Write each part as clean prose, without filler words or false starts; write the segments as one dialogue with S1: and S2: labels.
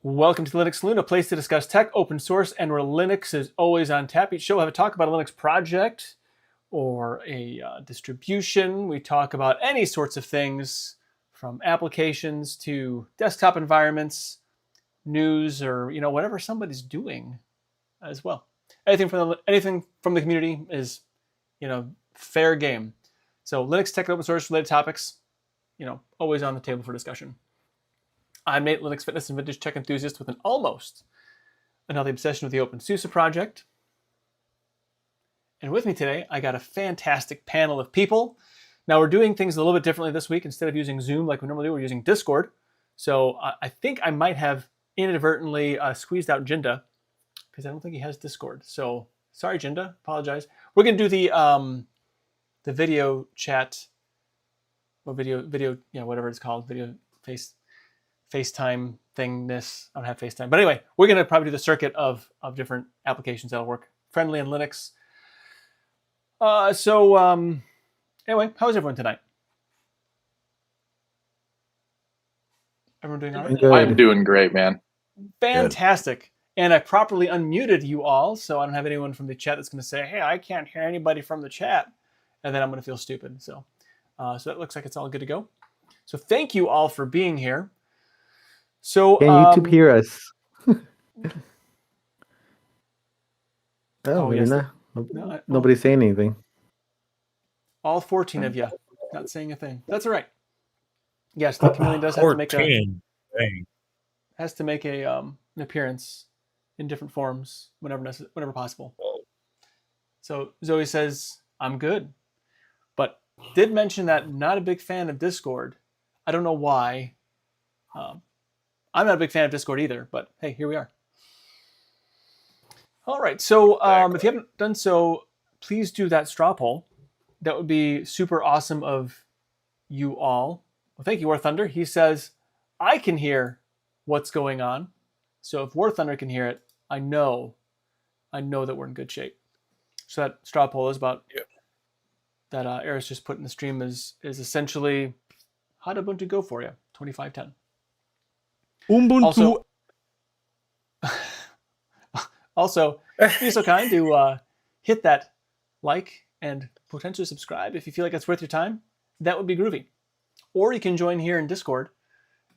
S1: Welcome to Linux Saloon, a place to discuss tech, open source, and where Linux is always on tap. Each show we'll have a talk about a Linux project or a distribution. We talk about any sorts of things from applications to desktop environments, news, or whatever somebody's doing as well. Anything from the community is fair game. So Linux, tech, and open source related topics, always on the table for discussion. I'm Nate, Linux fitness and vintage tech enthusiast with an almost unhealthy obsession with the OpenSUSE project. And with me today, I got a fantastic panel of people. Now we're doing things a little bit differently this week. Instead of using Zoom like we normally do, we're using Discord. So I think I might have inadvertently squeezed out Jinda because I don't think he has Discord. So sorry, Jinda, apologize. We're going to do the video chat or video, whatever it's called, video FaceTime thingness. I don't have FaceTime. But anyway, we're going to probably do the circuit of different applications that'll work friendly in Linux. Anyway, how's everyone tonight? Everyone doing all right?
S2: Good.
S3: I'm doing great, man.
S1: Fantastic. Good. And I properly unmuted you all, so I don't have anyone from the chat that's going to say, hey, I can't hear anybody from the chat. And then I'm going to feel stupid. So that looks like it's all good to go. So thank you all for being here. So
S2: can YouTube hear us?
S1: Yes.
S2: Nobody's saying anything.
S1: All 14 of you not saying a thing. That's all right. Yes, the community does have to make an appearance in different forms whenever possible. So Zoe says, I'm good. But did mention that not a big fan of Discord. I don't know why. I'm not a big fan of Discord either, but hey, here we are. All right, so if you haven't done so, please do that straw poll. That would be super awesome of you all. Well, thank you, War Thunder. He says, I can hear what's going on. So if War Thunder can hear it, I know that we're in good shape. So that straw poll is about that Eris just put in the stream is essentially, how did Ubuntu go for you? 2510.
S4: Ubuntu.
S1: Also, be so kind to hit that like and potentially subscribe if you feel like it's worth your time. That would be groovy. Or you can join here in Discord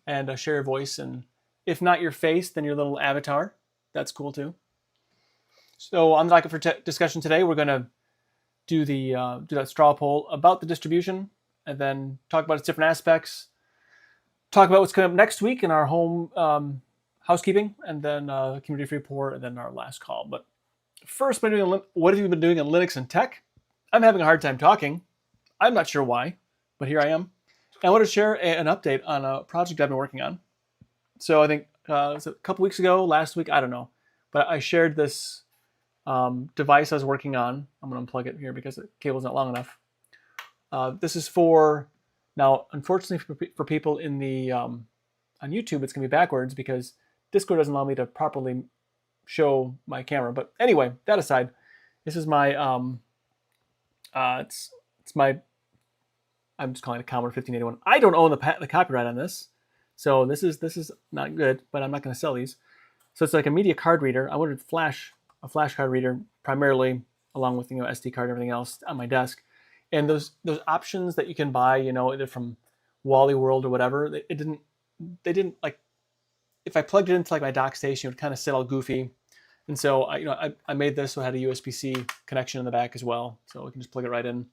S1: and share your voice, and if not your face, then your little avatar. That's cool too. So on the docket for discussion today, we're going to do that straw poll about the distribution, and then talk about its different aspects. Talk about what's coming up next week in our home housekeeping, and then community report, and then our last call. But first, what have you been doing in Linux and tech? I'm having a hard time talking. I'm not sure why, but here I am. And I want to share an update on a project I've been working on. So I think it was a couple weeks ago, last week, I don't know. But I shared this device I was working on. I'm going to unplug it here because the cable's not long enough. This is for, now, unfortunately for people in the on YouTube, it's going to be backwards because Discord doesn't allow me to properly show my camera. But anyway, that aside, this is my, it's my, I'm just calling it a Commodore 1581. I don't own the copyright on this. So this is not good, but I'm not going to sell these. So it's like a media card reader. I wanted a flash card reader primarily, along with SD card and everything else on my desk. And those options that you can buy, either from Wally World or whatever, they didn't like, if I plugged it into like my dock station, it would kind of sit all goofy. And so I made this so it had a USB-C connection in the back as well, so we can just plug it right in.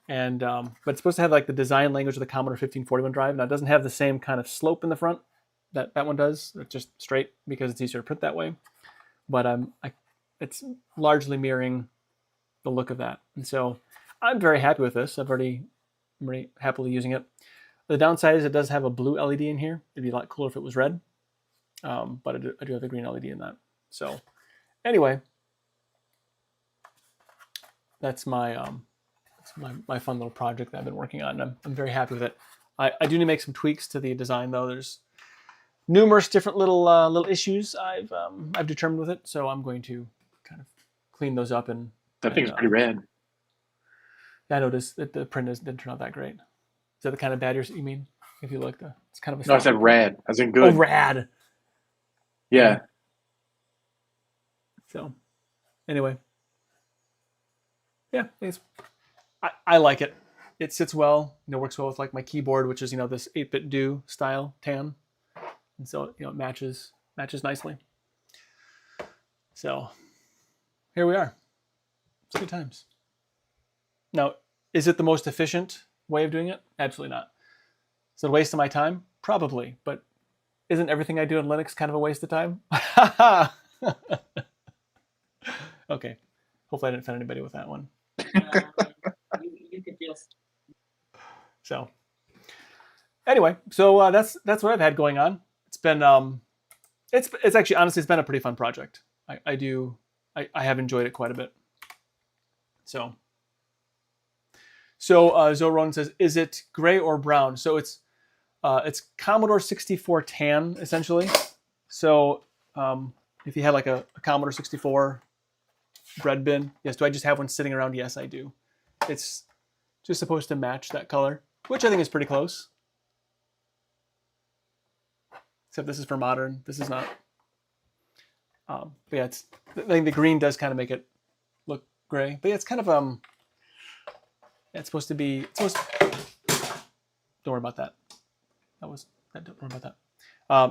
S1: And but it's supposed to have like the design language of the Commodore 1541 drive. Now it doesn't have the same kind of slope in the front that one does. It's just straight because it's easier to print that way. But it's largely mirroring the look of that. And so I'm very happy with this. I'm very happily using it. The downside is it does have a blue LED in here. It'd be a lot cooler if it was red. But I do have a green LED in that. So anyway, that's my fun little project that I've been working on. And I'm very happy with it. I do need to make some tweaks to the design though. There's numerous different little issues I've determined with it. So I'm going to kind of clean those up and
S3: that thing's pretty rad.
S1: Yeah, I noticed that the print didn't turn out that great. Is that the kind of bad you mean? If you look, it's kind of a...
S3: No, I said rad. I said good.
S1: Oh, rad.
S3: Yeah.
S1: So, anyway, yeah, I like it. It sits well. Works well with like my keyboard, which is this 8-bit do style tan, and so it matches nicely. So here we are. It's good times. Now, is it the most efficient way of doing it? Absolutely not. Is it a waste of my time? Probably, but isn't everything I do in Linux kind of a waste of time? Okay. Hopefully I didn't offend anybody with that one.
S4: You could just.
S1: So anyway, so that's what I've had going on. It's been it's actually honestly it's been a pretty fun project. I have enjoyed it quite a bit. So Zoron says, is it gray or brown? So it's Commodore 64 tan essentially. So if you had like a Commodore 64 bread bin, yes. Do I just have one sitting around? Yes, I do. It's just supposed to match that color, which I think is pretty close. Except this is for modern. This is not. But yeah, I think the green does kind of make it look gray. But yeah, it's kind of it's supposed to be. Don't worry about that. Don't worry about that.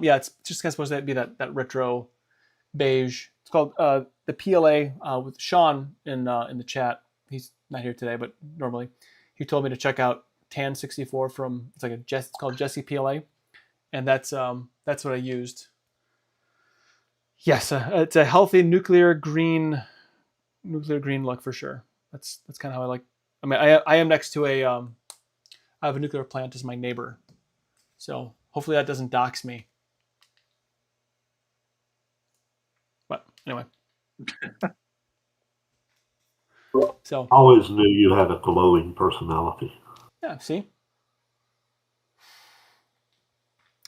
S1: Yeah, it's just kind of supposed to be that retro beige. It's called the PLA with Sean in the chat. He's not here today, but normally he told me to check out Tan 64 from it's called Jesse PLA, and that's what I used. Yes, it's a healthy nuclear green look for sure. That's kind of how I like. I mean, I am next to I have a nuclear plant as my neighbor, so hopefully that doesn't dox me. But anyway, so
S5: I always knew you had a glowing personality.
S1: yeah, see,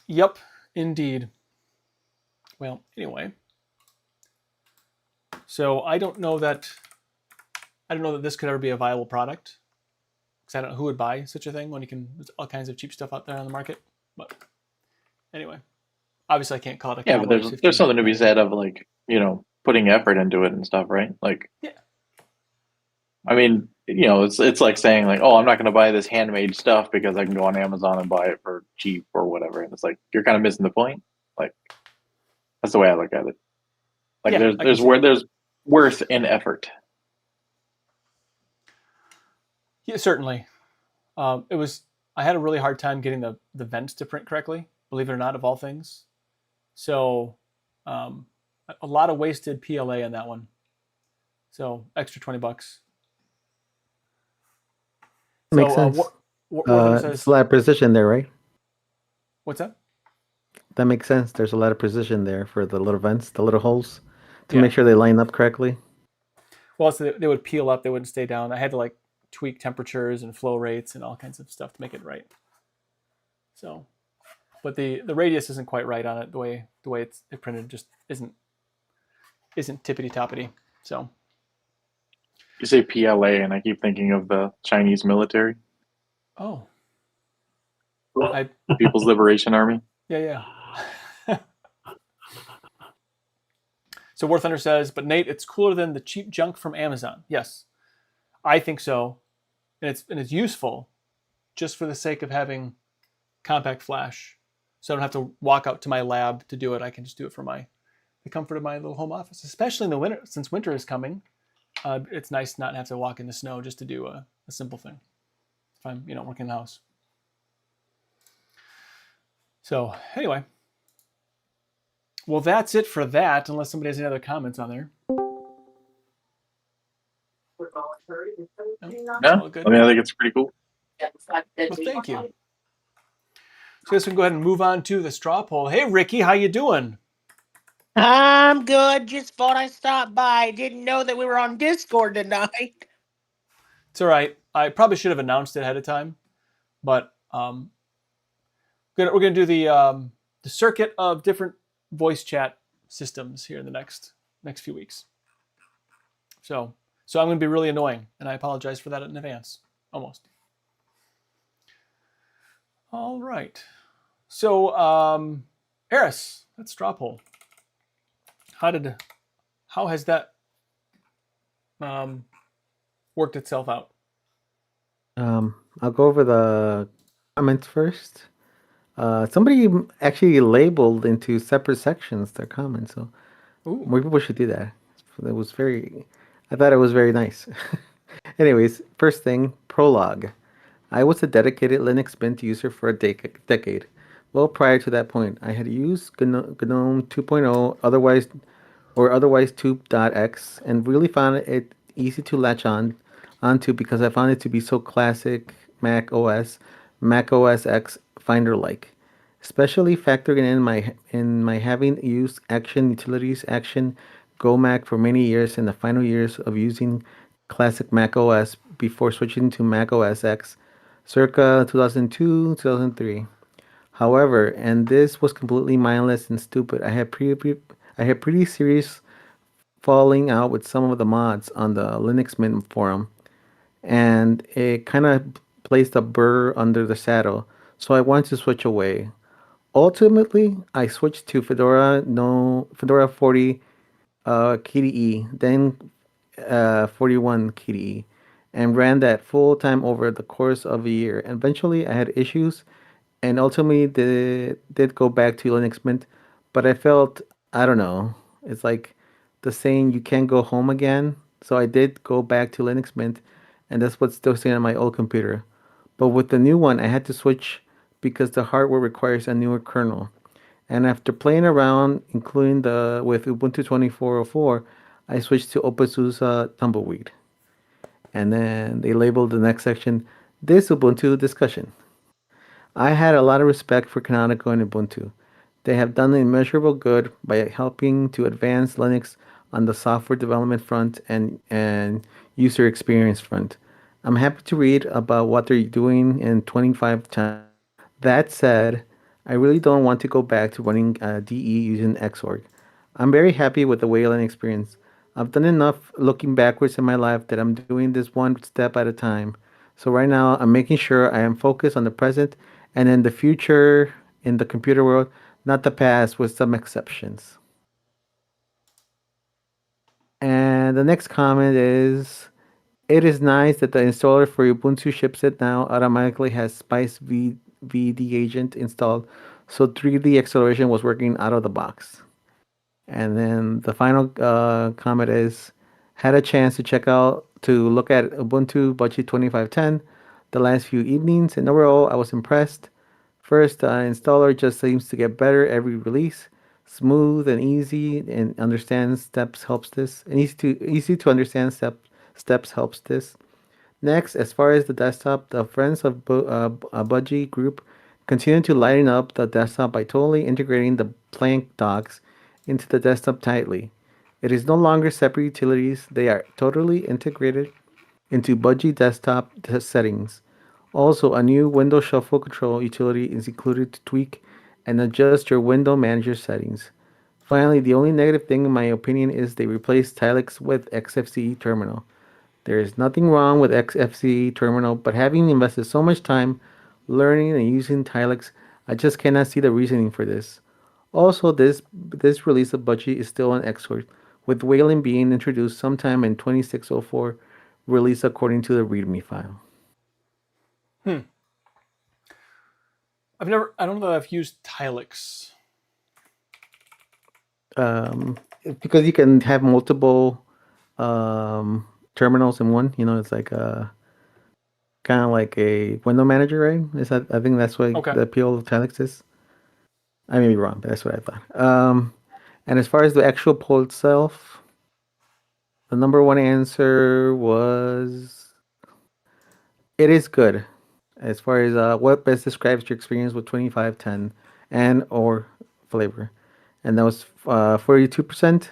S1: yep, indeed. Well, anyway, so I don't know that this could ever be a viable product, because I don't know who would buy such a thing when there's all kinds of cheap stuff out there on the market. But anyway, obviously I can't call it a
S3: Yeah, but there's something to be said of like, putting effort into it and stuff, right? Like,
S1: yeah.
S3: I mean, it's like saying like, oh, I'm not going to buy this handmade stuff because I can go on Amazon and buy it for cheap or whatever. And it's like, you're kind of missing the point. Like, that's the way I look at it. Like,
S1: Yeah,
S3: there's worth in effort.
S1: Yeah, certainly. I had a really hard time getting the vents to print correctly, believe it or not, of all things. So a lot of wasted PLA in that one. So extra $20.
S2: Makes sense. There's a lot of precision there, right?
S1: What's that?
S2: That makes sense. There's a lot of precision there for the little vents, the little holes, to make sure they line up correctly.
S1: Well, so they would peel up, they wouldn't stay down. I had to like tweak temperatures and flow rates and all kinds of stuff to make it right. So, but the radius isn't quite right on it. The way it's printed just isn't tippity toppity. So
S3: You say PLA, and I keep thinking of the Chinese military.
S1: Oh,
S3: People's Liberation Army.
S1: Yeah. So War Thunder says, but Nate, it's cooler than the cheap junk from Amazon. Yes, I think so, and it's useful, just for the sake of having compact flash, so I don't have to walk out to my lab to do it. I can just do it from the comfort of my little home office, especially in the winter. Since winter is coming, it's nice not to have to walk in the snow just to do a simple thing. If I'm working in the house. So anyway, well, that's it for that, unless somebody has any other comments on there.
S3: No,
S1: good.
S3: I mean, I think it's pretty cool.
S1: Well, thank you. So I guess we can go ahead and move on to the straw poll. Hey, Ricky, how you doing?
S4: I'm good. Just thought I'd stop by. Didn't know that we were on Discord tonight.
S1: It's all right. I probably should have announced it ahead of time, but we're gonna do the circuit of different voice chat systems here in the next few weeks. So I'm going to be really annoying, and I apologize for that in advance. Almost. All right. So Eris, that's straw poll. How has that worked itself out?
S2: I'll go over the comments first. Somebody actually labeled into separate sections their comments, so
S1: Ooh.
S2: more people should do that. It was very, I thought it was very nice. Anyways, first thing, prologue. I was a dedicated Linux Mint user for a decade. Well, prior to that point, I had used GNOME 2.0, otherwise 2.x, and really found it easy to latch onto because I found it to be so classic Mac OS X Finder like. Especially factoring in my having used Action Utilities Action Go Mac for many years in the final years of using classic Mac OS before switching to Mac OS X circa 2002 2003. However, and this was completely mindless and stupid, I had pretty serious falling out with some of the mods on the Linux Mint forum, and it kind of placed a burr under the saddle, so I wanted to switch away. Ultimately, I switched to Fedora 40 KDE, then 41 KDE, and ran that full time over the course of a year. Eventually, I had issues, and ultimately did go back to Linux Mint, but I felt, I don't know, it's like the saying you can't go home again. So I did go back to Linux Mint, and that's what's still sitting on my old computer. But with the new one, I had to switch because the hardware requires a newer kernel. And after playing around, including the with Ubuntu 2404, I switched to OpenSUSE Tumbleweed. And then they labeled the next section, this Ubuntu discussion. I had a lot of respect for Canonical and Ubuntu. They have done immeasurable good by helping to advance Linux on the software development front and user experience front. I'm happy to read about what they're doing in 2510. That said, I really don't want to go back to running DE using Xorg. I'm very happy with the Wayland experience. I've done enough looking backwards in my life that I'm doing this one step at a time. So right now, I'm making sure I am focused on the present and in the future in the computer world, not the past, with some exceptions. And the next comment is, it is nice that the installer for Ubuntu chipset now automatically has VD agent installed, so 3D acceleration was working out of the box. And then the final comment is, had a chance to look at Ubuntu Budgie 2510 the last few evenings, and overall I was impressed. First, the installer just seems to get better every release. Smooth and easy, and understand steps helps this. And easy to understand steps helps this. Next, as far as the desktop, the Friends of Budgie group continue to lighten up the desktop by totally integrating the plank docks into the desktop tightly. It is no longer separate utilities; they are totally integrated into Budgie desktop settings. Also, a new window shuffle control utility is included to tweak and adjust your window manager settings. Finally, the only negative thing in my opinion is they replaced Tilix with XFCE terminal. There is nothing wrong with XFCE terminal, but having invested so much time learning and using Tilix, I just cannot see the reasoning for this. Also, this release of Budgie is still on Xorg, with Wayland being introduced sometime in 2604, release according to the README file.
S1: I don't know that I've used Tilix.
S2: Because you can have multiple terminals in one. You know, it's like kind of like a window manager, right? I think that's what the appeal of Tilix is. I may be wrong, but that's what I thought. And as far as the actual poll itself, the number one answer was, it is good. As far as what best describes your experience with 2510 and or flavor. And that was 42%.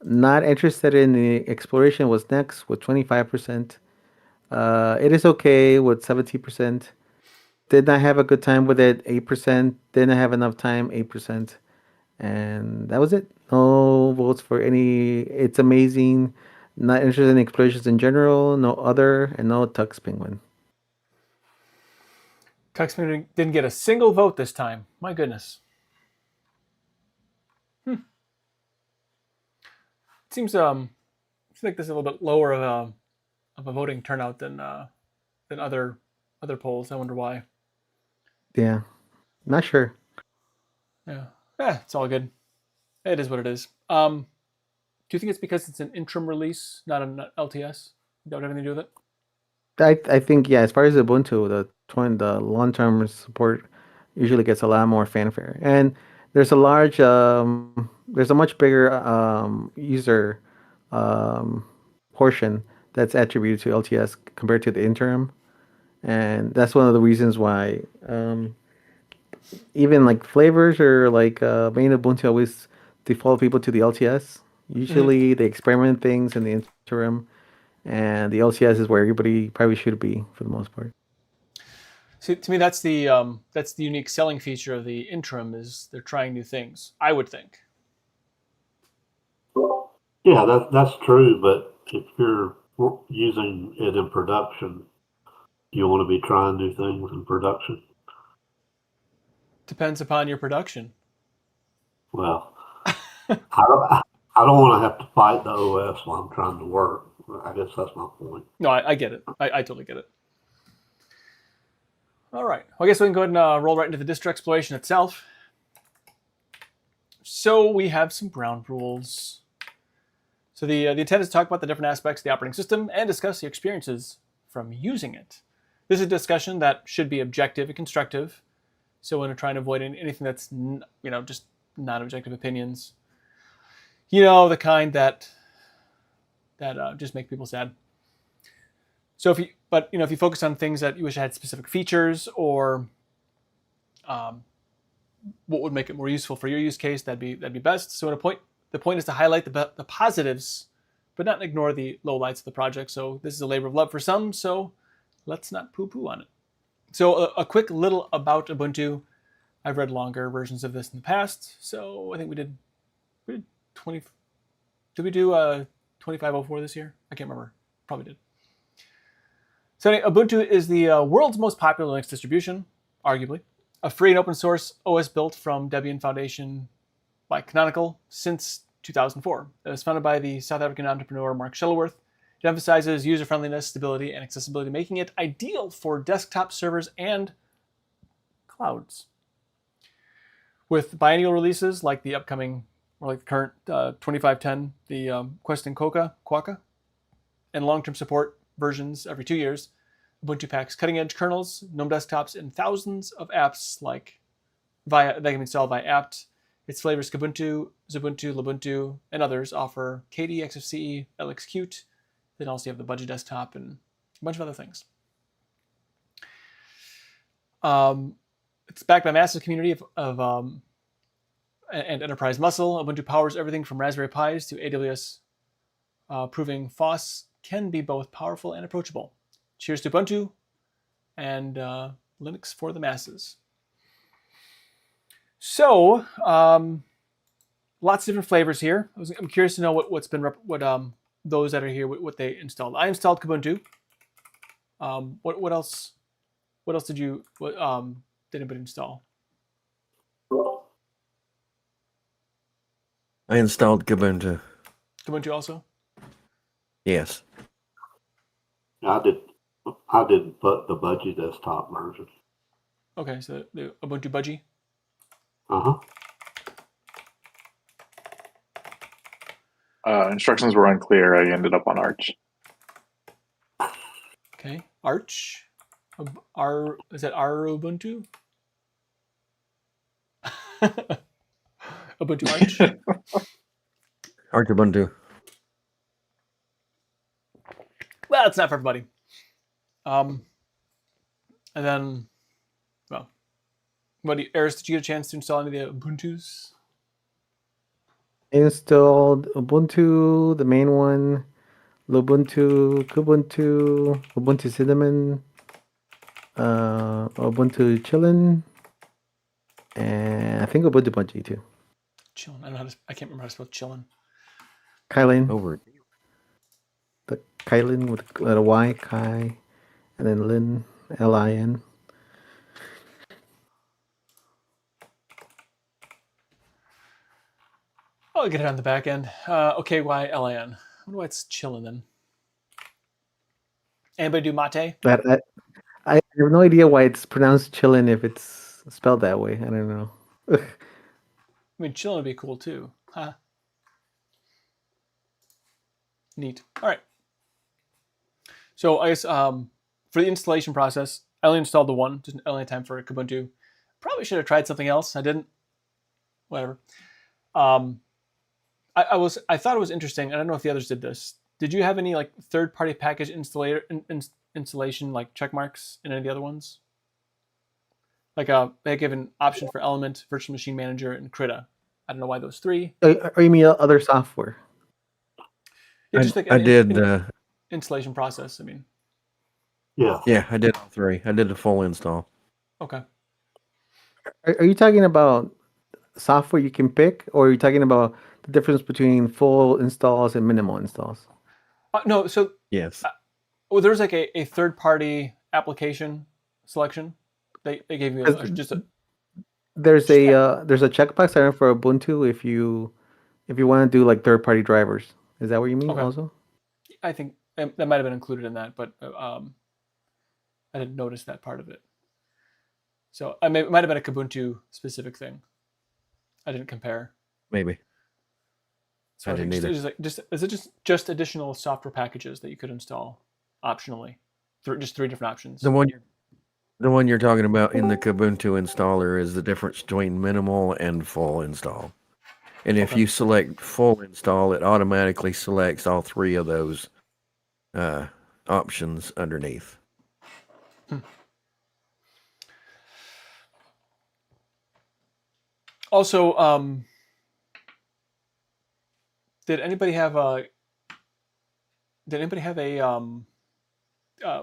S2: Not interested in the exploration was next with 25%. It is okay with 70%. Did not have a good time with it, 8%. Didn't have enough time, 8%. And that was it. No votes for any. It's amazing. Not interested in explorations in general. No other, and no Tux Penguin.
S1: Tux Penguin didn't get a single vote this time. My goodness. seems like there's a little bit lower of a voting turnout than other polls. I wonder why.
S2: Yeah, not sure.
S1: Yeah, it's all good. It is what it is. Do you think it's because it's an interim release, not an LTS? Don't have anything to do with it?
S2: I think as far as Ubuntu, the long-term support usually gets a lot more fanfare, and there's a much bigger user portion that's attributed to LTS compared to the interim, and that's one of the reasons why even like flavors or like main Ubuntu always default people to the LTS. Usually they experiment things in the interim, and the LTS is where everybody probably should be for the most part.
S1: See, to me, that's the unique selling feature of the interim is they're trying new things. I would think.
S5: Yeah, that's true. But if you're using it in production, you want to be trying new things in production.
S1: Depends upon your production.
S5: Well, I don't want to have to fight the OS while I'm trying to work. I guess that's my point.
S1: No, I get it. I totally get it. All right. Well, I guess we can go ahead and roll right into the distro exploration itself. So we have some ground rules. So the intent is to talk about the different aspects of the operating system and discuss the experiences from using it. This is a discussion that should be objective and constructive. So we're trying to avoid anything that's just non-objective opinions. The kind that just make people sad. So if you focus on things that you wish had specific features or what would make it more useful for your use case, that'd be best. So the point is to highlight the positives, but not ignore the lowlights of the project. So this is a labor of love for some, so let's not poo-poo on it. So a quick little about Ubuntu. I've read longer versions of this in the past, so I think we did 20. Did we do 2504 this year? I can't remember. Probably did. So anyway, Ubuntu is the world's most popular Linux distribution, arguably. A free and open source OS built from Debian Foundation by Canonical since 2004. It was founded by the South African entrepreneur Mark Shuttleworth. It emphasizes user-friendliness, stability, and accessibility, making it ideal for desktop servers and clouds. With biennial releases like the upcoming, or like the current 2510, the Quest and Quokka, and long-term support versions every 2 years, Ubuntu packs cutting-edge kernels, GNOME desktops, and thousands of apps that can be installed via apt. Its flavors Kubuntu, Xubuntu, Lubuntu, and others offer KDE XFCE, LXQt. Then also you have the budget desktop and a bunch of other things. It's backed by a massive community of and enterprise muscle. Ubuntu powers everything from Raspberry Pis to AWS, proving FOSS can be both powerful and approachable. Cheers to Ubuntu and Linux for the masses. So, lots of different flavors here. I'm curious to know what those that are here, what they installed. I installed Kubuntu. What else? What else did anybody install?
S6: I installed Kubuntu.
S1: Kubuntu also?
S6: Yes.
S5: I did but the budgie desktop version.
S1: Okay, so the Ubuntu Budgie.
S3: Instructions were unclear. I ended up on Arch.
S1: Okay, Arch. Is that our Ubuntu? Ubuntu Arch.
S6: Arch Ubuntu.
S1: Well, it's not for everybody. And then, well, Eris, did you get a chance to install any of the Ubuntus?
S2: Installed Ubuntu, the main one, Lubuntu, Kubuntu, Ubuntu Cinnamon, Ubuntu Chillin, and I think Ubuntu Budgie too.
S1: Chillin. I can't remember how to spell chillin.
S2: Kylin.
S6: Over.
S2: The Kylin with a letter Y, Kai, and then Lin, Lin.
S1: Oh I'll get it on the back end. Okay, why LAN? I wonder why it's chilling then. Anybody do mate?
S2: I have no idea why it's pronounced chillin if it's spelled that way. I don't know.
S1: I mean, chilling would be cool too. Huh? Neat. All right. So I guess for the installation process, I only installed the one, just only time for Kubuntu. Probably should have tried something else. I didn't. Whatever. I thought it was interesting. I don't know if the others did this. Did you have any like third-party package installation like check marks in any of the other ones? Like they give an option for Element, Virtual Machine Manager, and Krita. I don't know why those three.
S2: Or you mean other software?
S1: Yeah, just like
S6: I did.
S1: installation process. I mean,
S5: Yeah.
S6: Yeah, I did all three. I did the full install.
S1: okay.
S2: Are you talking about software you can pick, or are you talking about the difference between full installs and minimal installs?
S1: No, so
S6: Yes.
S1: well, there's like a third-party application selection. They gave you just a
S2: There's a checkbox I know for Ubuntu if you want to do like third-party drivers. Is that what you mean
S1: Okay.
S2: also?
S1: I think that might have been included in that, but I didn't notice that part of it. So it might have been a Kubuntu specific thing. I didn't compare.
S6: Maybe.
S1: So
S6: I didn't either.
S1: Is it just additional software packages that you could install optionally? Just three different options.
S6: The one you're talking about in the Kubuntu installer is the difference between minimal and full install. And if you select full install, it automatically selects all three of those options underneath.
S1: Also, did anybody have a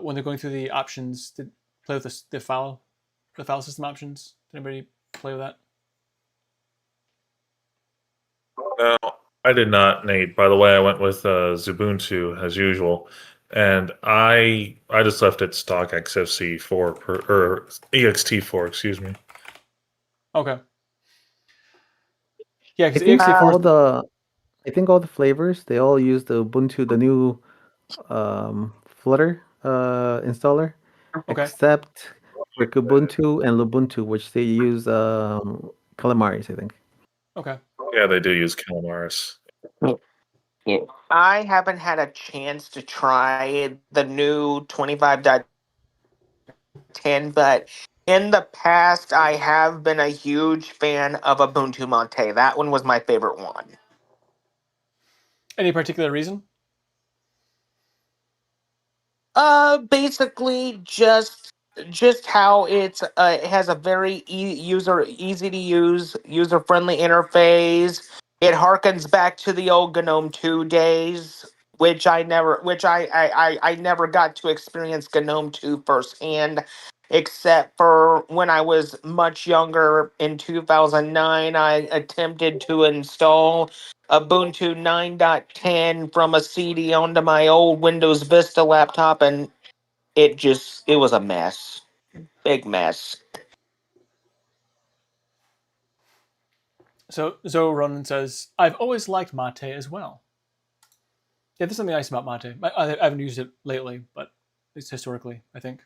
S1: when they're going through the options, did play with the file system options? Did anybody play with that?
S7: No, I did not, Nate. By the way, I went with Xubuntu as usual, and I just left it stock XFC4 or ext4, excuse me.
S1: Okay. Yeah,
S2: I
S1: because
S2: think
S1: ext4
S2: I think all the flavors they all use the Ubuntu, the new Flutter installer,
S1: Okay.
S2: except for Kubuntu and Lubuntu, which they use Calamares, I think.
S1: Okay.
S7: Yeah, they do use Calamares.
S4: I haven't had a chance to try the new 25.10, but in the past, I have been a huge fan of Ubuntu Mate. That one was my favorite one.
S1: Any particular reason?
S4: Basically just how it has a very easy to use, user friendly interface. It harkens back to the old GNOME 2 days, which I never got to experience GNOME 2 firsthand, except for when I was much younger in 2009. I attempted to install Ubuntu 9.10 from a CD onto my old Windows Vista laptop, and it was a mess. Big mess.
S1: So Zoe Ronan says, I've always liked Mate as well. Yeah, there's something nice about Mate. I haven't used it lately, but at least historically, I think.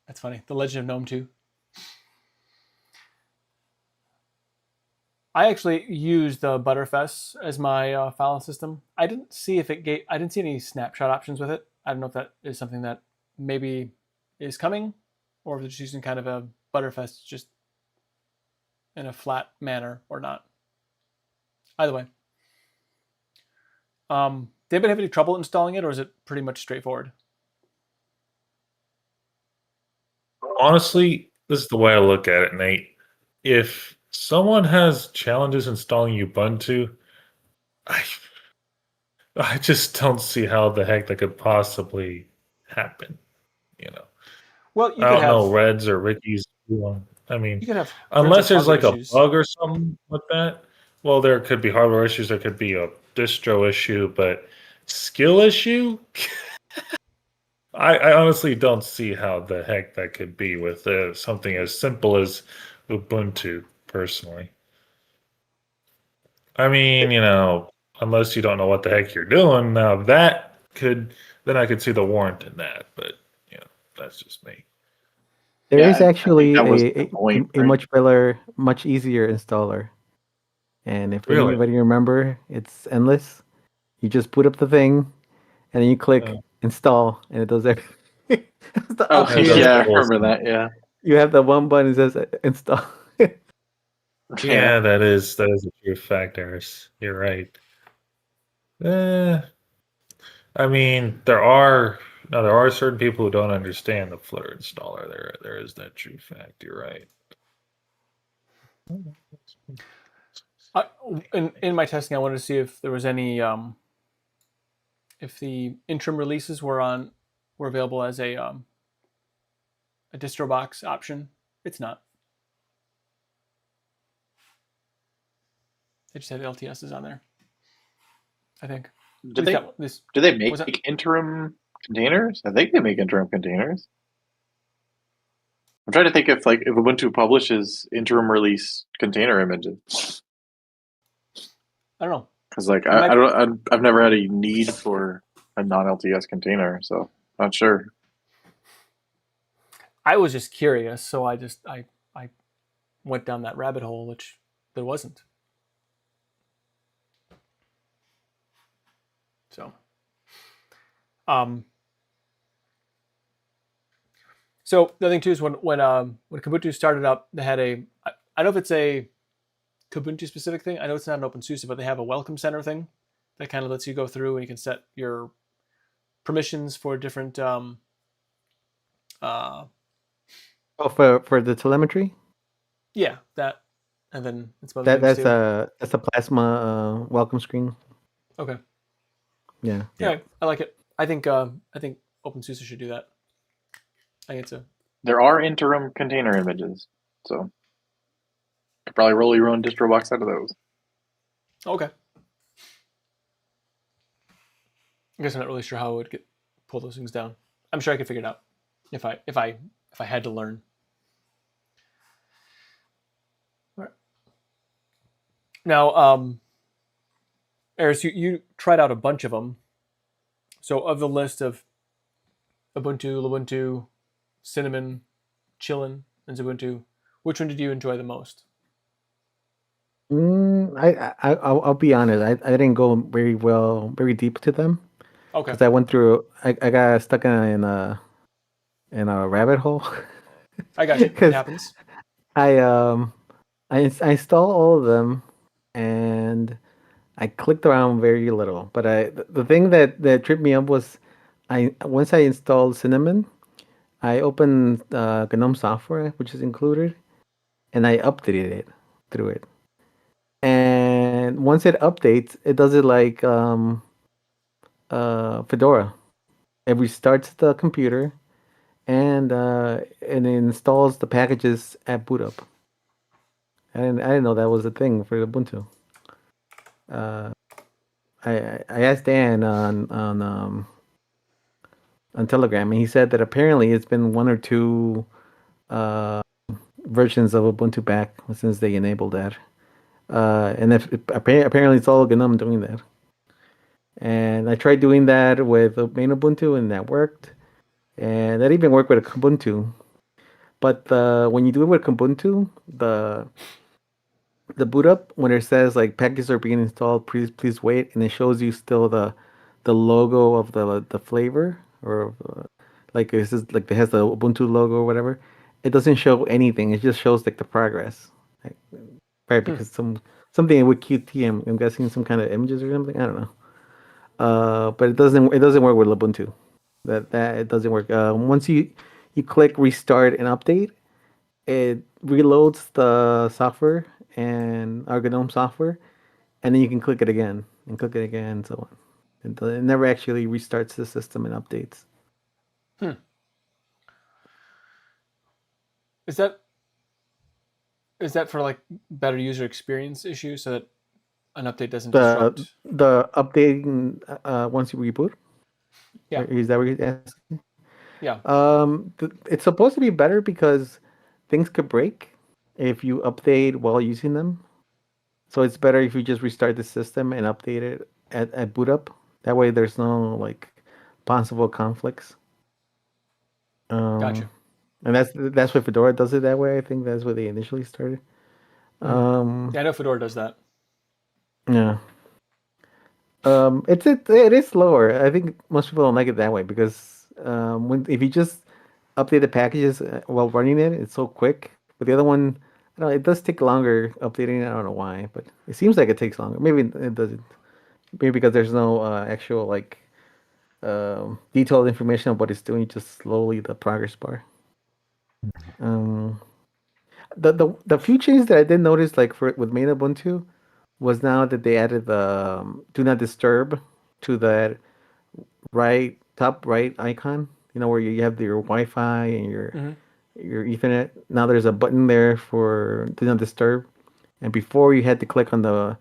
S1: That's funny. The Legend of GNOME 2. I actually used the Butterfest as my file system. I didn't see any snapshot options with it. I don't know if that is something that maybe is coming, or if they're just using kind of a Butterfest just in a flat manner or not. Either way. Did anybody have any trouble installing it, or is it pretty much straightforward?
S7: Honestly, this is the way I look at it, Nate. If someone has challenges installing Ubuntu, I just don't see how the heck that could possibly happen. You know,
S1: Well, you
S7: I
S1: could
S7: don't
S1: have
S7: know Reds or Ricky's. I mean,
S1: you could have
S7: unless there's like
S1: issues.
S7: a bug or something with that. Well, there could be hardware issues. There could be a distro issue, but skill issue. I honestly don't see how the heck that could be with something as simple as Ubuntu. Personally, I mean, unless you don't know what the heck you're doing, now then I could see the warrant in that. But that's just me.
S2: There
S3: Yeah,
S2: is
S3: I think
S2: actually
S3: that was the point,
S2: a
S3: right?
S2: much better, much easier installer. And if
S7: Really?
S2: anybody remember, it's endless. You just boot up the thing, and then you click install, and it does everything. It's the
S3: Oh,
S7: That does
S3: yeah, I
S7: cool
S3: remember
S7: stuff.
S3: that. Yeah.
S2: You have the one button that says install.
S7: Yeah, that is a true fact, Eris. You're right. Eh, I mean, there are certain people who don't understand the Flair installer. There is that true fact. You're right.
S1: In my testing, I wanted to see if there was any if the interim releases were available as a distro box option. It's not. They just had LTSs on there, I think.
S3: Do they
S1: was that-
S3: make interim containers? I think they make interim containers. I'm trying to think if Ubuntu publishes interim release container images,
S1: I don't know.
S3: because I've never had a need for a non-LTS container, so not sure.
S1: I was just curious, so I went down that rabbit hole, which there wasn't. So, so the other thing too is when Kubuntu started up, they had I don't know if it's a Kubuntu specific thing. I know it's not an OpenSUSE, but they have a welcome center thing that kind of lets you go through and you can set your permissions for different
S2: Oh, for the telemetry.
S1: yeah, that, and then it's other things
S2: That's
S1: too.
S2: that's a Plasma welcome screen.
S1: Okay.
S2: Yeah.
S1: Yeah, I like it. I think OpenSUSE should do that. I think
S3: There are interim container images, so could probably roll your own distro box out of those.
S1: okay. I guess I'm not really sure how I would pull those things down. I'm sure I could figure it out if I had to learn. All right. Now, Eris, you tried out a bunch of them. So of the list of Ubuntu, Lubuntu, Cinnamon, Chillen, and Xubuntu, which one did you enjoy the most?
S2: I'll be honest. I didn't go very deep to them
S1: Okay.
S2: because I went through. I got stuck in a rabbit hole.
S1: I got you. It
S2: 'Cause
S1: happens.
S2: I installed all of them, and I clicked around very little. But the thing that tripped me up was once I installed Cinnamon, I opened GNOME software, which is included, and I updated it through it. And once it updates, it does it like Fedora. It restarts the computer and it installs the packages at boot up. I didn't know that was a thing for Ubuntu. I asked Dan on Telegram, and he said that apparently it's been one or two versions of Ubuntu back since they enabled that. And apparently it's all GNOME doing that. And I tried doing that with main Ubuntu, and that worked. And that even worked with a Kubuntu. But when you do it with Kubuntu, the boot up, when it says like packages are being installed, please wait, and it shows you still the logo of the flavor, or like it says, like it has the Ubuntu logo or whatever. It doesn't show anything. It just shows like the progress. Like, right, because something with Qt, I'm guessing some kind of images or something. I don't know. But it doesn't work with Lubuntu. That it doesn't work. Once you click restart and update, it reloads the software and our GNOME software, and then you can click it again and click it again and so on. It never actually restarts the system and updates.
S1: Is that for like better user experience issues, so that an update doesn't disrupt?
S2: The updating once you reboot?
S1: Yeah.
S2: Is that what you're asking?
S1: Yeah.
S2: It's supposed to be better because things could break if you update while using them. So it's better if you just restart the system and update it at boot up. That way, there's no like possible conflicts.
S1: Gotcha.
S2: And that's why Fedora does it that way. I think that's where they initially started.
S1: Yeah, I know Fedora does that.
S2: Yeah. It is slower. I think most people don't like it that way because if you just update the packages while running it, it's so quick. But the other one, I don't know, it does take longer updating it. I don't know why, but it seems like it takes longer. Maybe it doesn't. Maybe because there's no actual like detailed information of what it's doing, just slowly the progress bar. Um, the few changes that I did notice, like for with main Ubuntu, was now that they added the do not disturb to that top right icon. You know where you have your Wi-Fi and your Ethernet. Now there's a button there for do not disturb, and before you had to click on the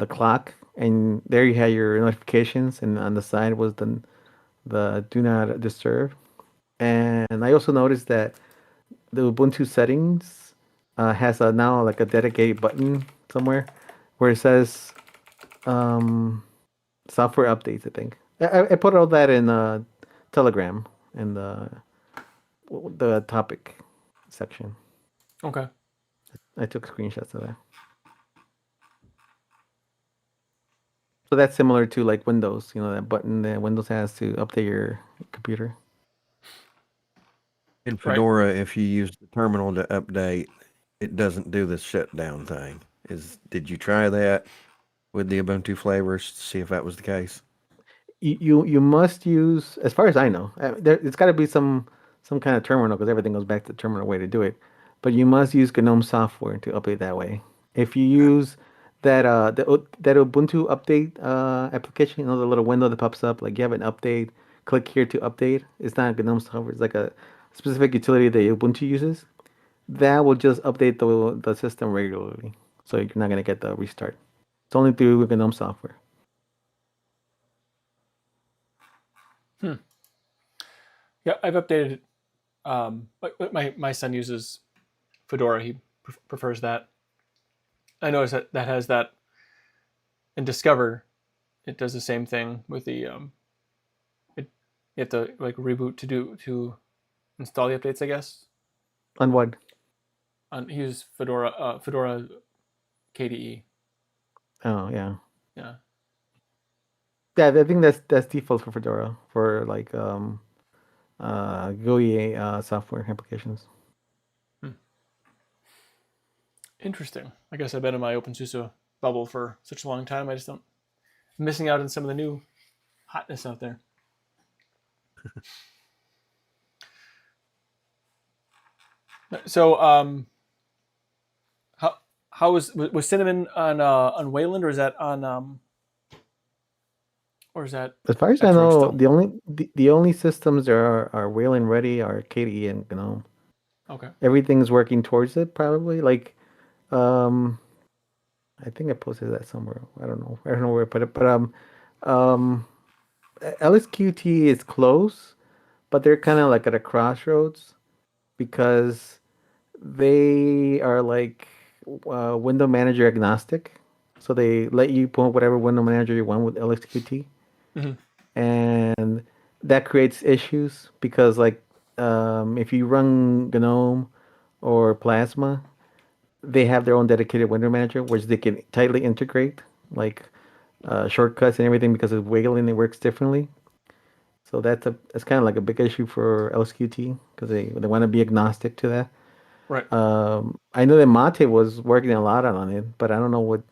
S2: clock, and there you had your notifications, and on the side was the do not disturb. And I also noticed that the Ubuntu settings has now like a dedicated button somewhere where it says software updates. I think I put all that in Telegram in the topic section.
S1: Okay.
S2: I took screenshots of that. So that's similar to like Windows, that button that Windows has to update your computer.
S6: In Fedora, if you use the terminal to update, it doesn't do the shutdown thing. Did you try that with the Ubuntu flavors to see if that was the case?
S2: You must use, as far as I know, it's got to be some kind of terminal because everything goes back to the terminal way to do it. But you must use GNOME software to update that way. If you use that that Ubuntu update application, the little window that pops up, like you have an update, click here to update. It's not GNOME software. It's like a specific utility that Ubuntu uses. That will just update the system regularly, so you're not gonna get the restart. It's only through GNOME software.
S1: Yeah, I've updated it. My son uses Fedora. He prefers that. I noticed that has that. And Discover, it does the same thing with the you have to like reboot to install the updates, I guess.
S2: On what?
S1: He uses Fedora KDE.
S2: Oh yeah.
S1: Yeah.
S2: Yeah, I think that's default for Fedora for like GUI software applications.
S1: Interesting. I guess I've been in my OpenSUSE bubble for such a long time. I'm missing out on some of the new hotness out there. So, how was Cinnamon on Wayland, or is that on or is that?
S2: As far as I
S1: Xworks
S2: know,
S1: still?
S2: the only systems there are Wayland ready are KDE and GNOME.
S1: Okay.
S2: Everything's working towards it probably. Like I think I posted that somewhere. I don't know where I put it, but LSQT is close, but they're kind of like at a crossroads because they are like window manager agnostic. So they let you put whatever window manager you want with LSQT. And that creates issues because like if you run GNOME or Plasma, they have their own dedicated window manager which they can tightly integrate like shortcuts and everything because of Wayland it works differently. So that's kind of like a big issue for LSQT because they want to be agnostic to that.
S1: Right.
S2: I know that Mate was working a lot on it, but I don't know what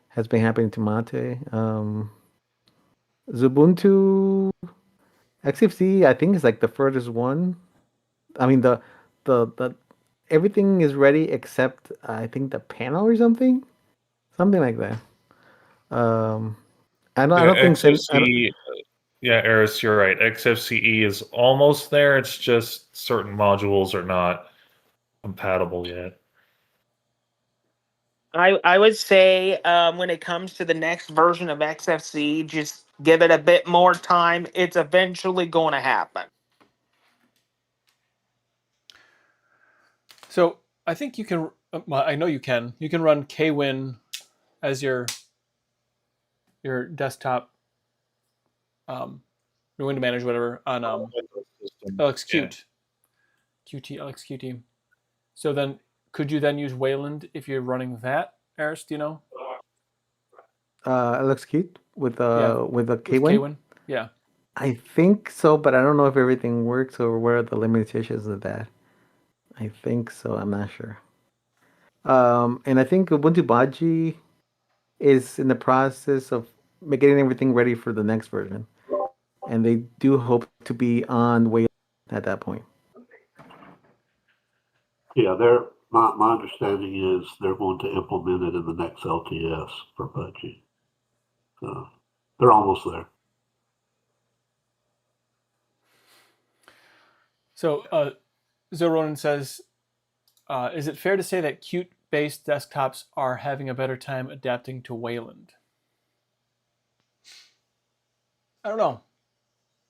S2: has been happening to Mate. Xubuntu XFCE, I think is like the furthest one. I mean the everything is ready except I think the panel or something like that. I don't think so.
S7: XFCE, yeah, Eris, you're right. XFCE is almost there. It's just certain modules are not compatible yet.
S4: I would say when it comes to the next version of XFC, just give it a bit more time. It's eventually going to happen.
S1: So I think you can. Well, I know you can. You can run kwin as your desktop, your window manager, whatever, on LXQt, LXQt. So then, could you then use Wayland if you're running that, Aris? Do you know?
S2: It looks cute with
S1: Yeah,
S2: a
S1: with
S2: Kwin.
S1: Kwin? Yeah.
S2: I think so, but I don't know if everything works or where are the limitations of that. I think so. I'm not sure. And I think Ubuntu Baji is in the process of getting everything ready for the next version, and they do hope to be on Wayland at that point.
S5: Yeah, my understanding is they're going to implement it in the next LTS for Budgie. So they're almost there.
S1: So Zoronin says, is it fair to say that Qt-based desktops are having a better time adapting to Wayland? I don't know.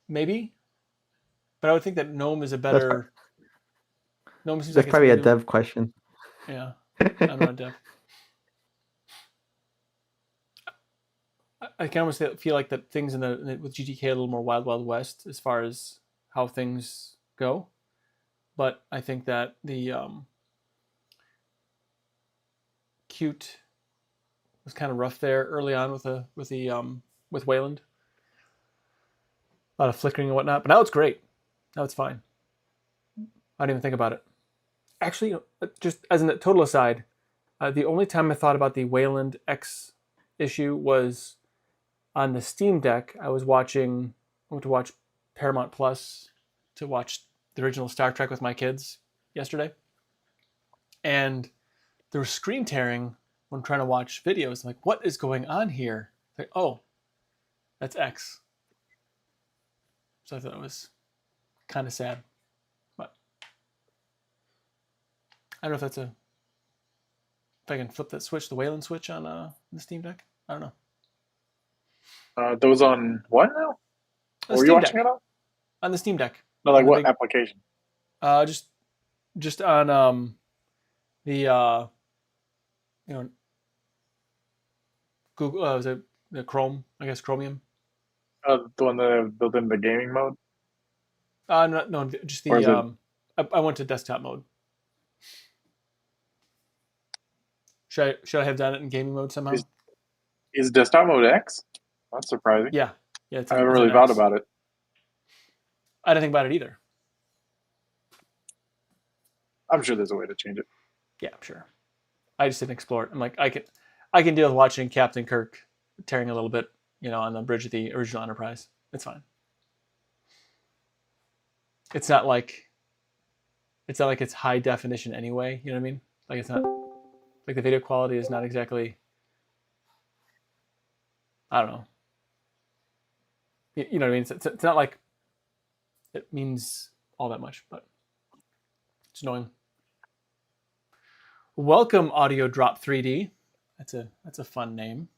S1: Maybe. But I would think that GNOME is a better... GNOME seems
S2: That's
S1: like
S2: probably
S1: it's
S2: a
S1: maybe...
S2: dev question.
S1: Yeah, I'm not a dev. I can almost feel like that things with GTK are a little more Wild Wild West as far as how things go. But I think that the Qt was kind of rough there early on with Wayland. A lot of flickering and whatnot, but now it's great. Now it's fine. I didn't even think about it. Actually, just as a total aside, the only time I thought about the Wayland X issue was on the Steam Deck. I went to watch Paramount Plus to watch the original Star Trek with my kids yesterday, and there was screen tearing when trying to watch videos. I'm like, what is going on here? Like, oh, that's X. So I thought it was kind of sad. But I don't know if I can flip that switch, the Wayland switch on the Steam Deck. I don't know.
S3: Those on what now?
S1: The
S3: What were you
S1: Steam
S3: watching
S1: Deck.
S3: it on?
S1: On the Steam Deck.
S3: No, like
S1: On the
S3: what
S1: big-
S3: application?
S1: Just on the Google, was it the Chrome? I guess Chromium.
S3: The one that built in the gaming mode.
S1: No, just
S3: Or is
S1: the I went to desktop mode. Should I have done it in gaming mode somehow?
S3: Is desktop mode X? That's surprising.
S1: Yeah. It's
S3: I haven't
S1: it's
S3: really
S1: an
S3: thought
S1: X.
S3: about it.
S1: I didn't think about it either.
S3: I'm sure there's a way to change it.
S1: Yeah, I'm sure. I just didn't explore it. I'm like, I can deal with watching Captain Kirk tearing a little bit, on the bridge of the original Enterprise. It's fine. It's not like it's high definition anyway. You know what I mean? Like it's not like the video quality is not exactly. I don't know. You know what I mean? It's not like it means all that much, but it's annoying. Welcome, Audio Drop 3D. That's a fun name.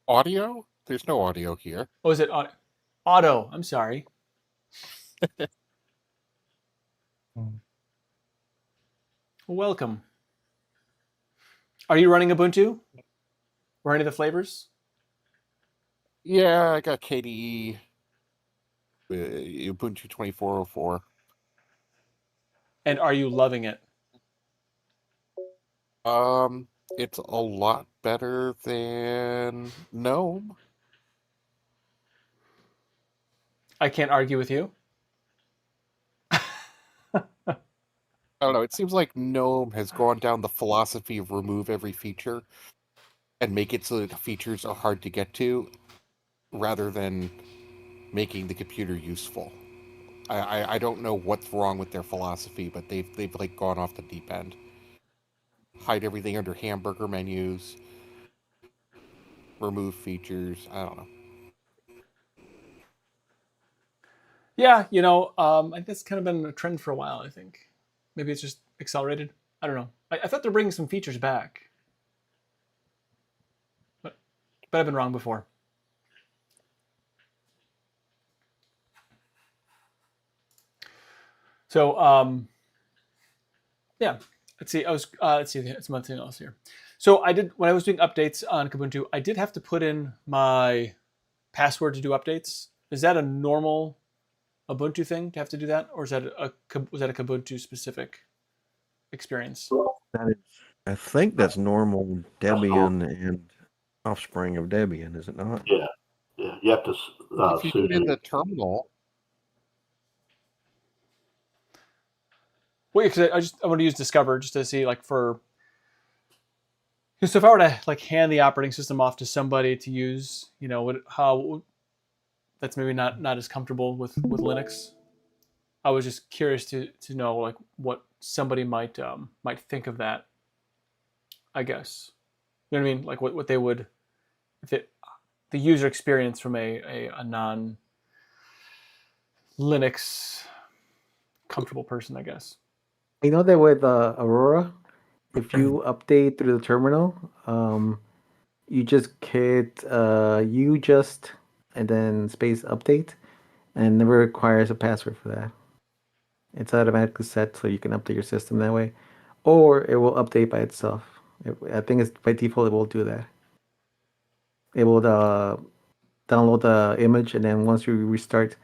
S8: Audio? There's no audio here.
S1: Oh, is it Auto? I'm sorry. Welcome. Are you running Ubuntu? Or any of the flavors?
S8: Yeah, I got KDE Ubuntu 2404.
S1: And are you loving it?
S8: It's a lot better than GNOME.
S1: I can't argue with you.
S8: I don't know. It seems like GNOME has gone down the philosophy of remove every feature and make it so that the features are hard to get to, rather than making the computer useful. I don't know what's wrong with their philosophy, but they've like gone off the deep end. Hide everything under hamburger menus. Remove features. I don't know.
S1: Yeah, that's kind of been a trend for a while, I think. Maybe it's just accelerated. I don't know. I thought they're bringing some features back. But I've been wrong before. So, yeah. let's see. Let's see. It's something else here. So when I was doing updates on Kubuntu, I did have to put in my password to do updates. Is that a normal Ubuntu thing to have to do that, or was that a Kubuntu specific experience?
S6: That is, I think that's normal Debian and offspring of Debian, is it not?
S5: Yeah, yeah. You have to
S8: If you do it in
S5: sudo.
S8: the terminal,
S1: Well, because I want to use Discover just to see so if I were to like hand the operating system off to somebody to use, how that's maybe not as comfortable with Linux. I was just curious to know like what somebody might think of that. I guess you know what I mean, like what they would the user experience from a non Linux comfortable person, I guess.
S2: You know that with Aurora, if you update through the terminal, you just hit and then space update, and it never requires a password for that. It's automatically set so you can update your system that way, or it will update by itself. I think it's by default it will do that. It will download the image, and then once you restart,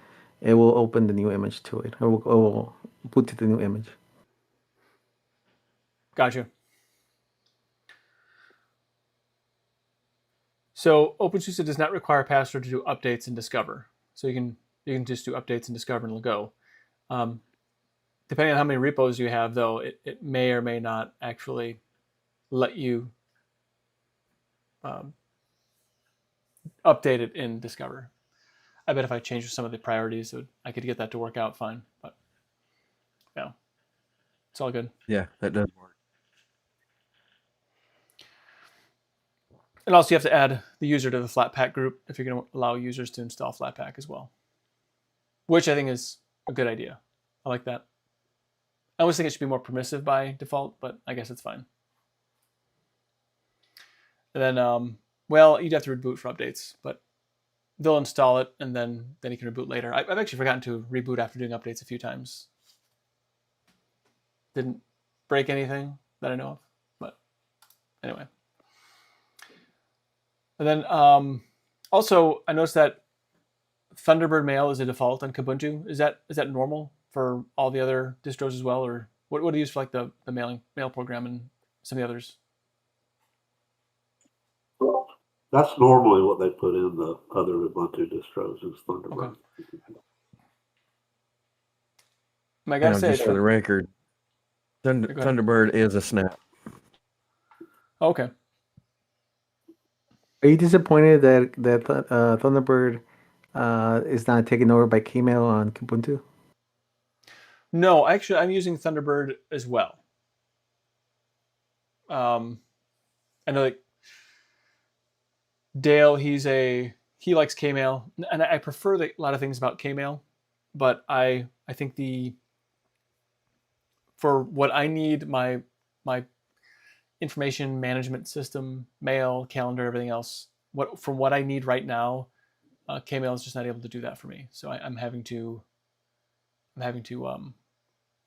S2: it will open the new image to it. It will boot to the new image.
S1: Gotcha. So OpenSUSE does not require a password to do updates in Discover. So you can just do updates in Discover and it'll go. Depending on how many repos you have, though, it may or may not actually let you update it in Discover. I bet if I changed some of the priorities, I could get that to work out fine. But yeah, it's all good.
S6: Yeah, that does work.
S1: And also, you have to add the user to the Flatpak group if you're going to allow users to install Flatpak as well, which I think is a good idea. I like that. I always think it should be more permissive by default, but I guess it's fine. And then, you'd have to reboot for updates, but they'll install it, and then you can reboot later. I've actually forgotten to reboot after doing updates a few times. Didn't break anything that I know of, but anyway. And then also, I noticed that Thunderbird Mail is a default on Kubuntu. Is that normal for all the other distros as well, or what do you use for like the mail program and some of the others?
S5: That's normally what they put in the other Ubuntu distros is Thunderbird.
S1: Okay. I gotta say,
S6: just for the record, Thunderbird is a snap.
S1: Okay.
S2: Are you disappointed that Thunderbird is not taken over by Kmail on Kubuntu?
S1: No, actually, I'm using Thunderbird as well. I know like Dale, he likes Kmail, and I prefer a lot of things about Kmail, but I think for what I need, my information management system, mail, calendar, everything else, from what I need right now, Kmail is just not able to do that for me. So I'm having to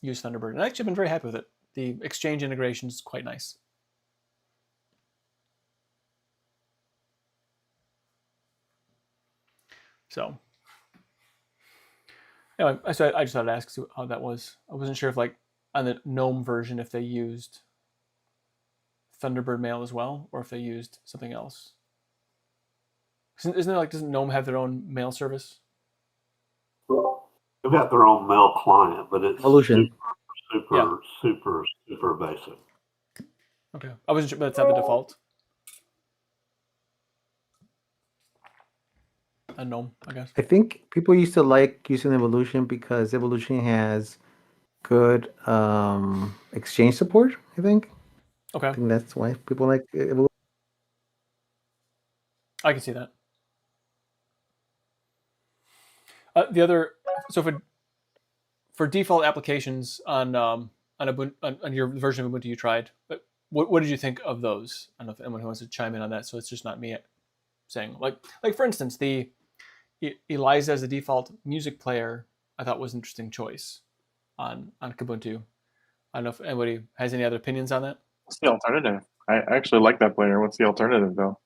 S1: use Thunderbird, and actually I've been very happy with it. The Exchange integration is quite nice. So anyway, I just thought I'd ask how that was. I wasn't sure if like on the GNOME version if they used Thunderbird Mail as well, or if they used something else. Isn't it like, doesn't GNOME have their own mail service?
S5: They've got their own mail client, but it's
S2: Evolution.
S5: super basic.
S1: Okay, I wasn't sure, but it's not the default. A GNOME, I guess.
S2: I think people used to like using Evolution because Evolution has good Exchange support, I think.
S1: Okay,
S2: I think that's why people like Evolution.
S1: I can see that. The other, so for default applications on Ubuntu, on your version of Ubuntu you tried, but what did you think of those? I don't know if anyone wants to chime in on that, so it's just not me saying like for instance, the Eliza as the default music player I thought was an interesting choice on Kubuntu. I don't know if anybody has any other opinions on that.
S3: What's the alternative? I actually like that player. What's the alternative though?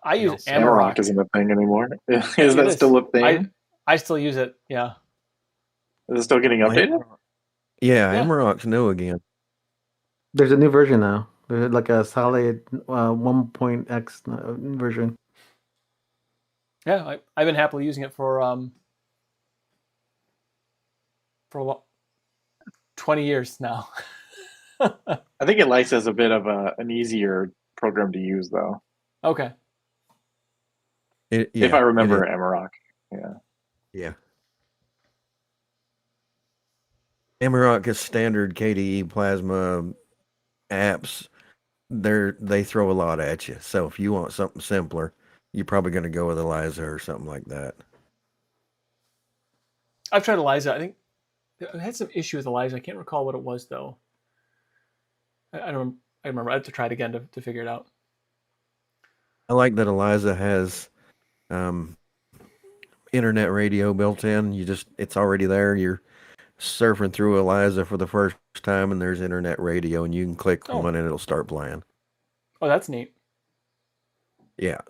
S1: I use
S8: DLC.
S3: Amarok
S1: Amarok.
S3: isn't a thing anymore. Is
S1: It
S3: that still a thing?
S1: I still use it. Yeah.
S3: Is it still getting updated?
S6: Yeah,
S1: Yeah.
S6: Amarok's new again.
S2: There's a new version now. There's like a solid 1.x version.
S1: Yeah, I've been happily using it for a 20 years now.
S3: I think Elisa is a bit of an easier program to use, though.
S1: Okay.
S3: If I
S6: it
S3: remember
S6: is.
S3: Amarok, yeah.
S6: Yeah. Amarok is standard KDE Plasma apps. They throw a lot at you. So if you want something simpler, you're probably going to go with Eliza or something like that.
S1: I've tried Eliza. I think I had some issue with Eliza. I can't recall what it was though. I don't. I remember. I have to try it again to figure it out.
S6: I like that Eliza has internet radio built in. It's already there. You're surfing through Eliza for the first time, and there's internet radio, and you can click one, and it'll start playing.
S1: Oh, that's neat.
S6: Yeah.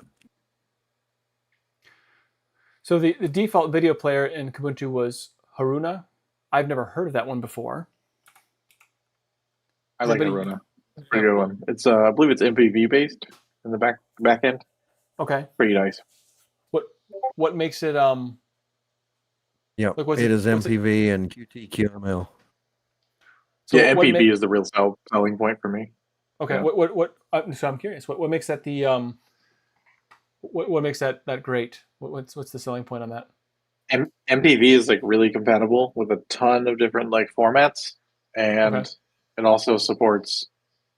S1: So the default video player in Kubuntu was Haruna. I've never heard of that one before.
S3: I like Haruna. It's a pretty good one. It's I believe it's MPV based in the back end.
S1: Okay.
S3: Pretty nice.
S1: What makes it
S6: Yeah,
S1: like,
S6: it is MPV and QTQML.
S3: So yeah, MPV is the real selling point for me.
S1: Okay. Yeah. So I'm curious. What makes that the what makes that great? What's the selling point on that?
S3: MPV is like really compatible with a ton of different like formats, and it also supports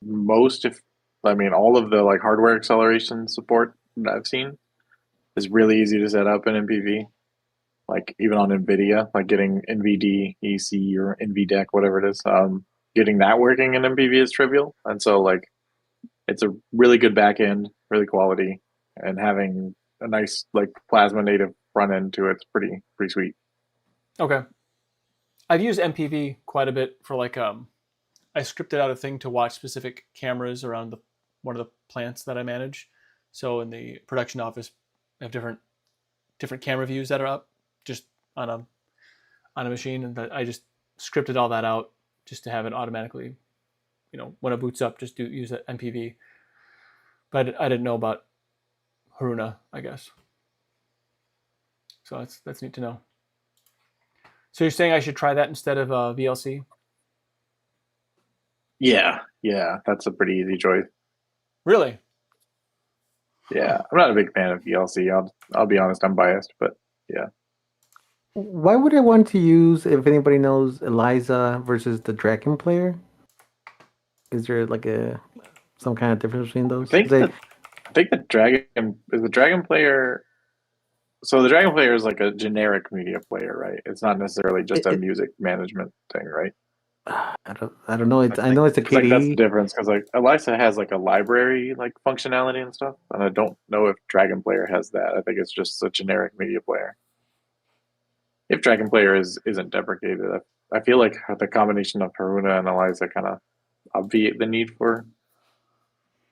S3: all of the like hardware acceleration support that I've seen is really easy to set up in MPV. Like even on NVIDIA, like getting NVD EC or NVDEC, whatever it is, getting that working in MPV is trivial. And so like it's a really good back end, really quality, and having a nice like Plasma native front end to it's pretty sweet.
S1: Okay. I've used MPV quite a bit for like I scripted out a thing to watch specific cameras around one of the plants that I manage. So in the production office, I have different camera views that are up just on a machine, and that I just scripted all that out just to have it automatically, when it boots up, just use that MPV. But I didn't know about Haruna, I guess. So that's neat to know. So you're saying I should try that instead of VLC?
S3: Yeah, that's a pretty easy choice.
S1: Really?
S3: Yeah, I'm not a big fan of VLC. I'll be honest, I'm biased, but yeah.
S2: Why would I want to use, if anybody knows, Eliza versus the Dragon player? Is there like some kind of difference between those?
S3: I think the Dragon player. So the Dragon player is like a generic media player, right? It's not necessarily just a music management thing, right?
S2: I don't know. I know it's a KDE.
S3: Like that's the difference, because like Elisa has like a library like functionality and stuff, and I don't know if Dragon Player has that. I think it's just a generic media player. If Dragon Player isn't deprecated, I feel like the combination of Haruna and Elisa kind of obviate the need for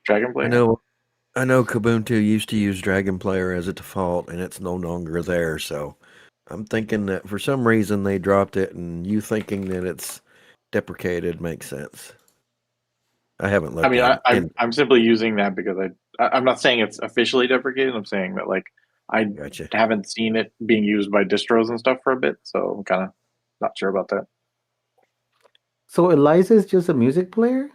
S3: Dragon Player.
S6: I know Kubuntu used to use Dragon Player as a default, and it's no longer there. So I'm thinking that for some reason they dropped it, and you thinking that it's deprecated makes sense. I haven't looked.
S3: I mean, I'm simply using that because I'm not saying it's officially deprecated. I'm saying that like I haven't seen it being used by distros and stuff for a bit, so I'm kind of not sure about that.
S2: So Eliza is just a music player,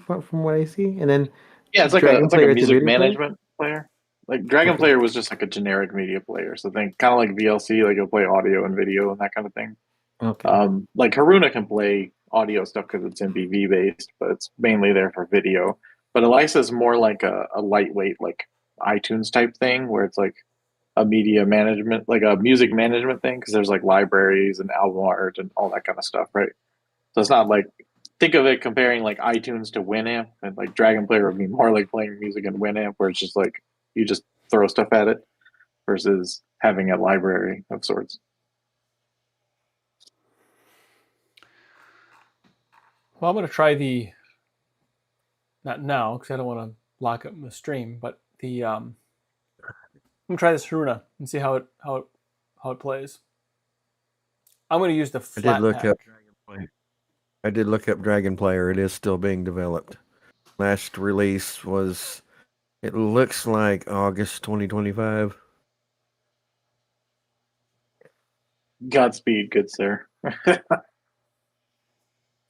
S2: from what I see, and then
S3: it's like a music management player. Like Dragon Player was just like a generic media player, so think kind of like VLC, like you'll play audio and video and that kind of thing.
S2: Okay.
S3: Like Haruna can play audio stuff because it's MPV based, but it's mainly there for video. But Elisa is more like a lightweight, like iTunes type thing, where it's like a media management, like a music management thing, because there's like libraries and album art and all that kind of stuff, right? So it's not like, think of it comparing like iTunes to Winamp, and like Dragon Player would be more like playing music in Winamp, where it's just like you just throw stuff at it, versus having a library of sorts.
S1: Well, I'm going to try the, not now because I don't want to lock up the stream, but the I'm going to try this Haruna and see how it plays. I'm going to use the
S6: I did
S1: flat
S6: look
S1: pack.
S6: up Dragonplayer. I did look up Dragonplayer. It is still being developed. Last release was, it looks like August 2025.
S3: Godspeed, good sir.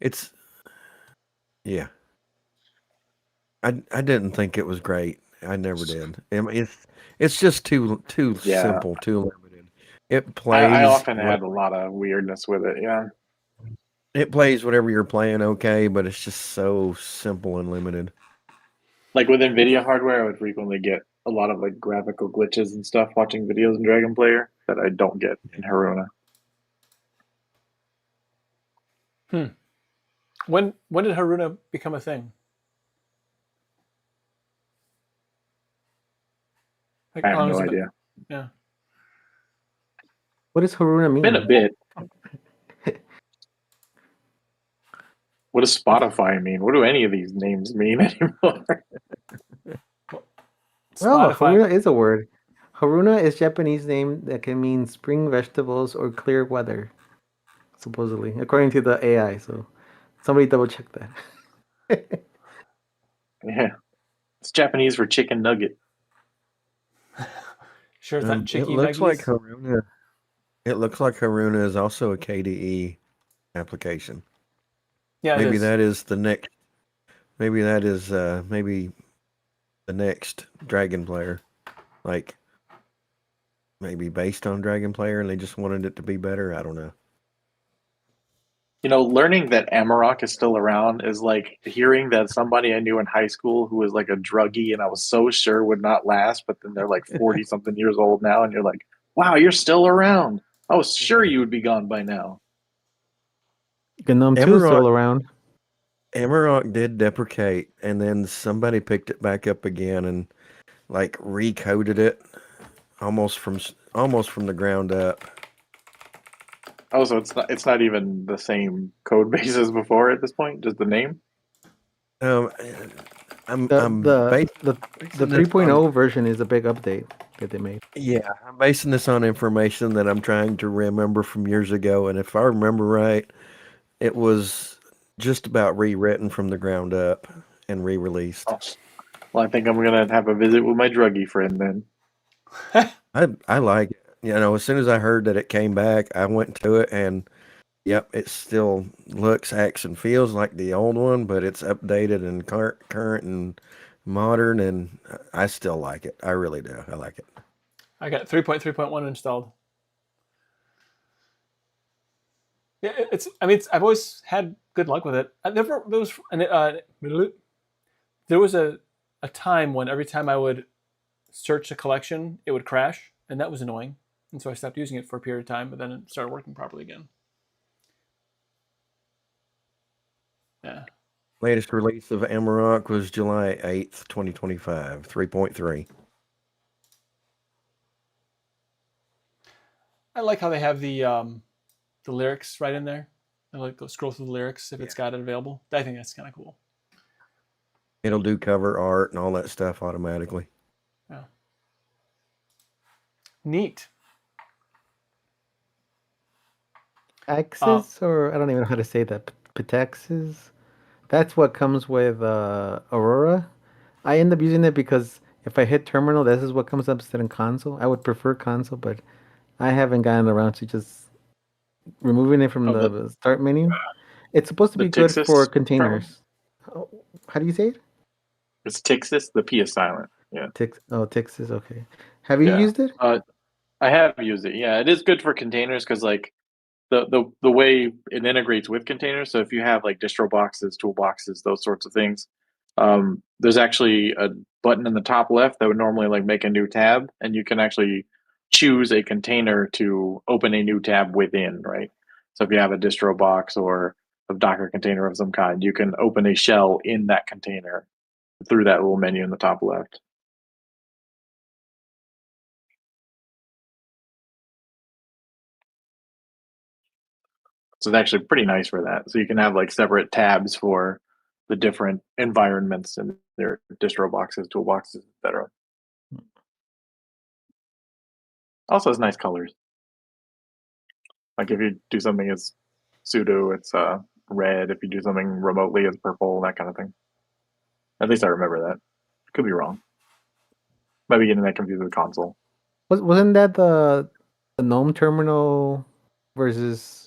S6: It's, yeah. I didn't think it was great. I never did. I mean, it's just too
S3: Yeah.
S6: simple, too limited. It plays.
S3: I often had a lot of weirdness with it. Yeah.
S6: It plays whatever you're playing, okay, but it's just so simple and limited.
S3: Like with NVIDIA hardware, I would frequently get a lot of like graphical glitches and stuff watching videos in Dragon Player that I don't get in Haruna.
S1: When did Haruna become a thing? Like,
S3: I
S1: how
S3: have
S1: long
S3: no
S1: has it been?
S3: idea.
S1: Yeah.
S2: What does Haruna mean?
S3: Been a bit. What does Spotify mean? What do any of these names mean anymore?
S2: Oh,
S1: Spotify.
S2: Haruna is a word. Haruna is Japanese name that can mean spring vegetables or clear weather, supposedly, according to the AI. So somebody double check that.
S3: Yeah. It's Japanese for chicken nugget.
S1: Sure, it's not
S6: It
S1: chicky
S6: looks like
S1: nuggies?
S6: Haruna. It looks like Haruna is also a KDE application.
S1: Yeah, it
S6: Maybe
S1: is.
S6: that is the next. Maybe that is maybe the next Dragon Player, like maybe based on Dragon Player, and they just wanted it to be better. I don't know.
S3: You know, learning that Amarok is still around is like hearing that somebody I knew in high school who was like a druggie and I was so sure would not last, but then they're like 40 something years old now, and you're like, wow, you're still around. I was sure you would be gone by now.
S2: GNOME 2 is
S6: Amarok-
S2: still around.
S6: Amarok did deprecate, and then somebody picked it back up again and like recoded it almost from the ground up.
S3: Oh, so it's not even the same code base as before at this point, just the name?
S6: I'm
S2: The
S6: basing
S2: the
S6: this
S2: 3.0 version is a big update that they made.
S6: Yeah, I'm basing this on information that I'm trying to remember from years ago, and if I remember right, it was just about rewritten from the ground up and re-released.
S3: Oh. Well, I think I'm gonna have a visit with my druggie friend then.
S6: I like it. You know, as soon as I heard that it came back, I went to it, and yep, it still looks, acts, and feels like the old one, but it's updated and current and modern, and I still like it. I really do. I like it.
S1: I got 3.3.1 installed. Yeah, I've always had good luck with it. There was a time when every time I would search a collection, it would crash, and that was annoying. And so I stopped using it for a period of time, but then it started working properly again. Yeah.
S6: Latest release of Amarok was July 8th, 2025, 3.3.
S1: I like how they have the lyrics right in there. I like to scroll through the lyrics if it's got it available. I think that's kind of cool.
S6: It'll do cover art and all that stuff automatically.
S1: Yeah. Neat.
S2: Axis, or I don't even know how to say that. Petexes. That's what comes with Aurora. I end up using it because if I hit terminal, this is what comes up instead of console. I would prefer console, but I haven't gotten around to just removing it from the start menu. It's supposed to be good
S3: Tixis
S2: for containers. Oh, how do you say it?
S3: It's Tixis, the P is silent. Yeah.
S2: Tixis. Okay. Have you
S3: Yeah.
S2: used it?
S3: I have used it. Yeah, it is good for containers because like the way it integrates with containers. So if you have like distro boxes, toolboxes, those sorts of things, there's actually a button in the top left that would normally like make a new tab, and you can actually choose a container to open a new tab within, right? So if you have a distro box or a Docker container of some kind, you can open a shell in that container through that little menu in the top left. So it's actually pretty nice for that. So you can have like separate tabs for the different environments and their distro boxes, toolboxes, etc. Also has nice colors. Like if you do something as sudo, it's red. If you do something remotely, it's purple, that kind of thing. At least I remember that. Could be wrong. Might be getting that confused with console.
S2: Wasn't that the GNOME terminal versus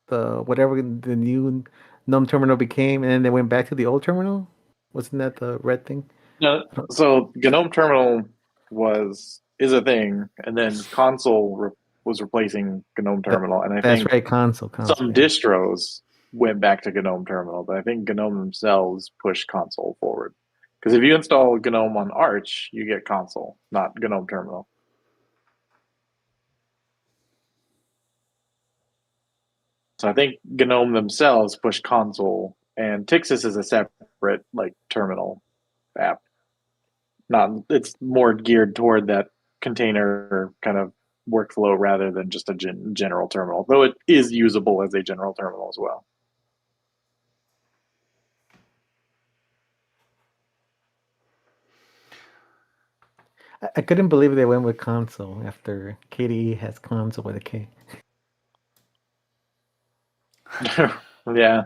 S2: the whatever the new GNOME terminal became, and then they went back to the old terminal? Wasn't that the red thing?
S3: No, so GNOME terminal is a thing, and then console was replacing GNOME terminal, and I
S2: That's
S3: think
S2: right, console.
S3: some
S2: Yeah.
S3: distros went back to GNOME terminal, but I think GNOME themselves pushed console forward. Because if you install GNOME on Arch, you get console, not GNOME terminal. So I think GNOME themselves pushed console, and Tixis is a separate like terminal app. It's more geared toward that container kind of workflow rather than just a general terminal, though it is usable as a general terminal as well.
S2: I couldn't believe they went with console after KDE has console with a K.
S3: Yeah,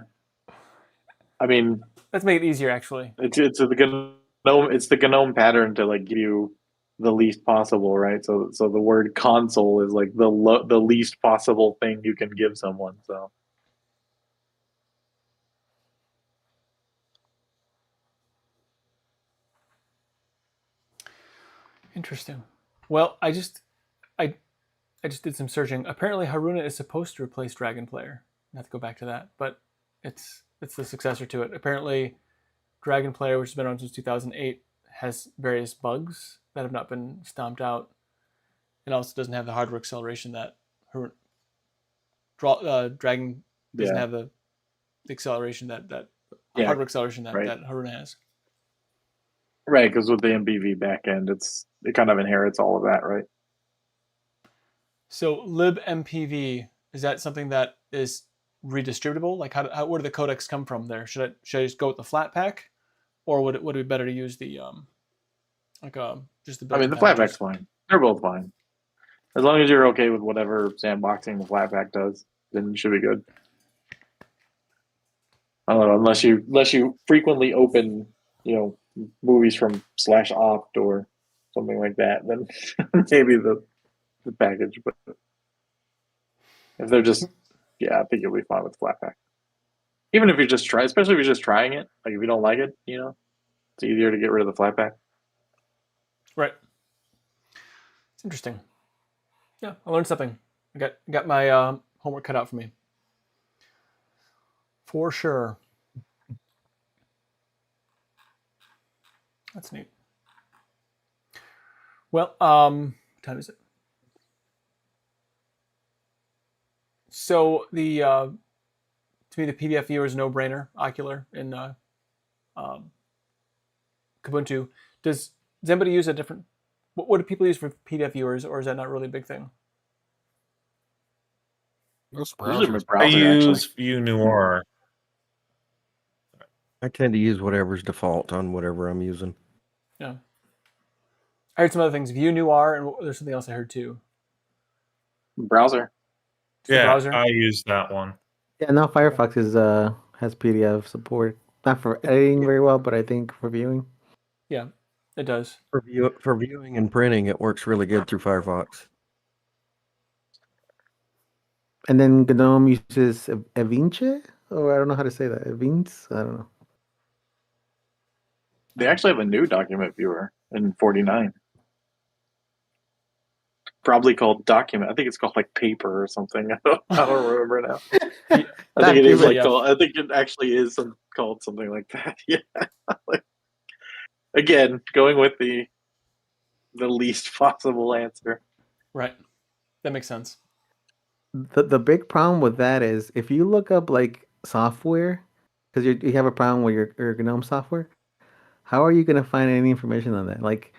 S3: I mean,
S1: Let's make it easier, actually.
S3: it's the GNOME pattern to like give you the least possible, right? So the word console is like the least possible thing you can give someone. So
S1: Interesting. Well, I just did some searching. Apparently, Haruna is supposed to replace Dragon Player. Not to go back to that, but it's the successor to it. Apparently, Dragon Player, which has been around since 2008, has various bugs that have not been stomped out, and also doesn't have the hardware acceleration that Dragon doesn't have the acceleration that hardware acceleration that Haruna has.
S3: Right, because with the MBV backend, it kind of inherits all of that, right?
S1: So libmpv, is that something that is redistributable? Like where do the codecs come from there? Should I just go with the Flatpak, or would it be better to use the just the?
S3: I mean, the Flatpak's fine. They're both fine. As long as you're okay with whatever sandboxing the Flatpak does, then you should be good. I don't know, unless you frequently open, movies from /opt or something like that, then maybe the package. But if they're just, I think you'll be fine with Flatpak. Even if you just try, especially if you're just trying it, like if you don't like it, it's easier to get rid of the Flatpak.
S1: Right. It's interesting. Yeah, I learned something. I got my homework cut out for me. For sure. That's neat. Well, what time is it? So to me, the PDF viewer is a no-brainer. Ocular in Kubuntu. Does anybody use a different? What do people use for PDF viewers, or is that not really a big thing?
S8: Most
S3: Usually
S8: browsers.
S3: with
S7: I
S3: browser,
S7: use
S3: actually.
S7: View Noir.
S6: I tend to use whatever's default on whatever I'm using.
S1: Yeah. I heard some other things. View Noir, and there's something else I heard too.
S3: Browser.
S1: Just the browser?
S7: I use that one.
S2: Yeah, now Firefox has PDF support. Not for editing very well, but I think for viewing.
S1: Yeah, it does.
S6: For viewing and printing, it works really good through Firefox.
S2: And then GNOME uses Evince, or I don't know how to say that. Evince? I don't know.
S3: They actually have a new document viewer in 49. Probably called document. I think it's called like paper or something. I don't remember now. I think it is like called. I think it actually is called something like that. Yeah. Again, going with the least possible answer.
S1: Right. That makes sense.
S2: The big problem with that is if you look up like software, because you have a problem with your GNOME software, how are you going to find any information on that? Like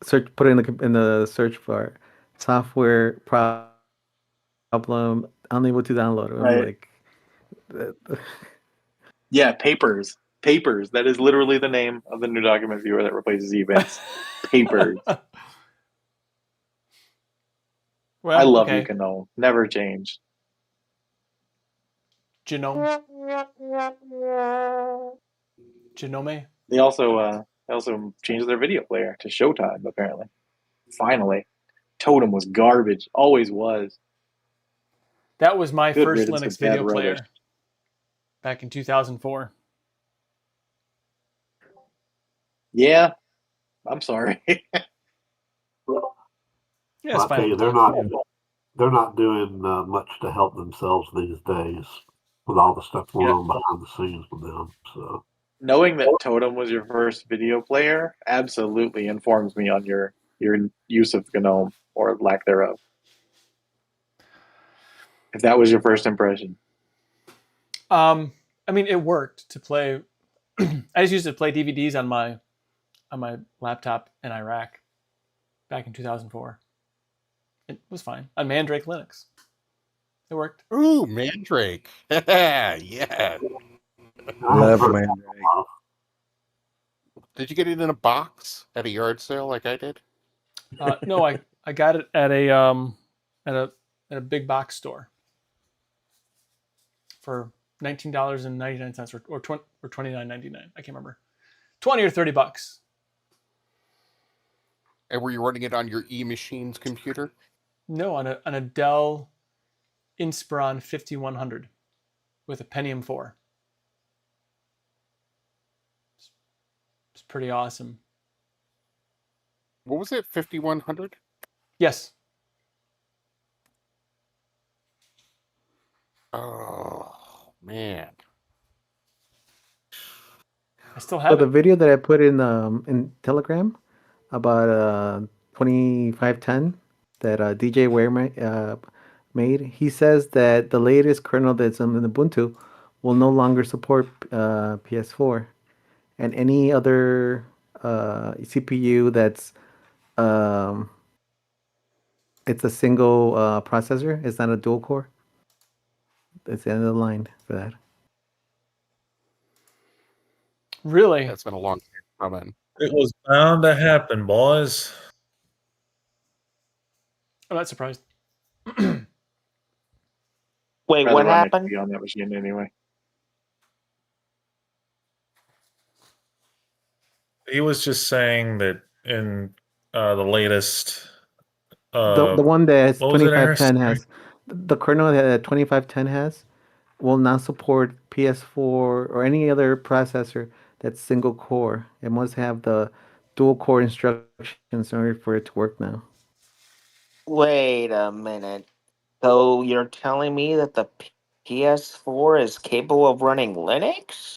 S2: put it in the search bar, software problem unable to download.
S3: Right.
S2: Like
S3: Yeah, Papers. Papers. That is literally the name of the new document viewer that replaces events. Papers.
S1: Well,
S3: I love
S1: okay.
S3: you, GNOME. Never change.
S1: GNOME. GNOME.
S3: They also changed their video player to Showtime, apparently. Finally. Totem was garbage. Always was.
S1: That was my
S3: Good
S1: first
S3: riddance
S1: Linux
S3: with bad
S1: video
S3: rubbish.
S1: player back in 2004.
S3: Yeah. I'm sorry.
S1: Yeah, it's
S5: I
S1: fine.
S5: tell you,
S1: at the time.
S5: they're not doing much to help themselves these days with all the stuff going on behind the scenes with them. So
S3: Knowing that Totem was your first video player absolutely informs me on your use of GNOME or lack thereof. If that was your first impression.
S1: I mean, it worked to play. I just used it to play DVDs on my laptop in Iraq back in 2004. It was fine on Mandrake Linux. It worked.
S8: Ooh, Mandrake. Yeah.
S5: I
S6: Love
S5: have
S6: Mandrake.
S8: Did you get it in a box at a yard sale like I did?
S1: No, I got it at a big box store for $19.99 or $29.99. I can't remember. 20 or 30 bucks.
S8: And were you running it on your E-Machines computer?
S1: No, on a Dell Inspiron 5100 with a Pentium 4. It's pretty awesome.
S8: What was it, 5100?
S1: Yes.
S8: Oh, man.
S1: I still
S2: So
S1: have
S2: the
S1: it.
S2: video that I put in Telegram about 2510 that DJ Ware made, he says that the latest kernel that's in Ubuntu will no longer support PS4, and any other CPU that's it's a single processor. It's not a dual core. It's the end of the line for that.
S1: Really?
S8: That's been a long time coming.
S7: It was bound to happen, boys.
S1: I'm not surprised.
S4: Wait,
S3: Rather
S4: what
S3: run
S4: happened?
S3: XP on that machine anyway.
S7: He was just saying that in the latest.
S2: The one that
S7: what was it,
S2: 2510
S7: Harris?
S2: has the kernel that 2510 has will not support PS4 or any other processor that's single core. It must have the dual core instructions in order for it to work now.
S4: Wait a minute. So you're telling me that the PS4 is capable of running Linux?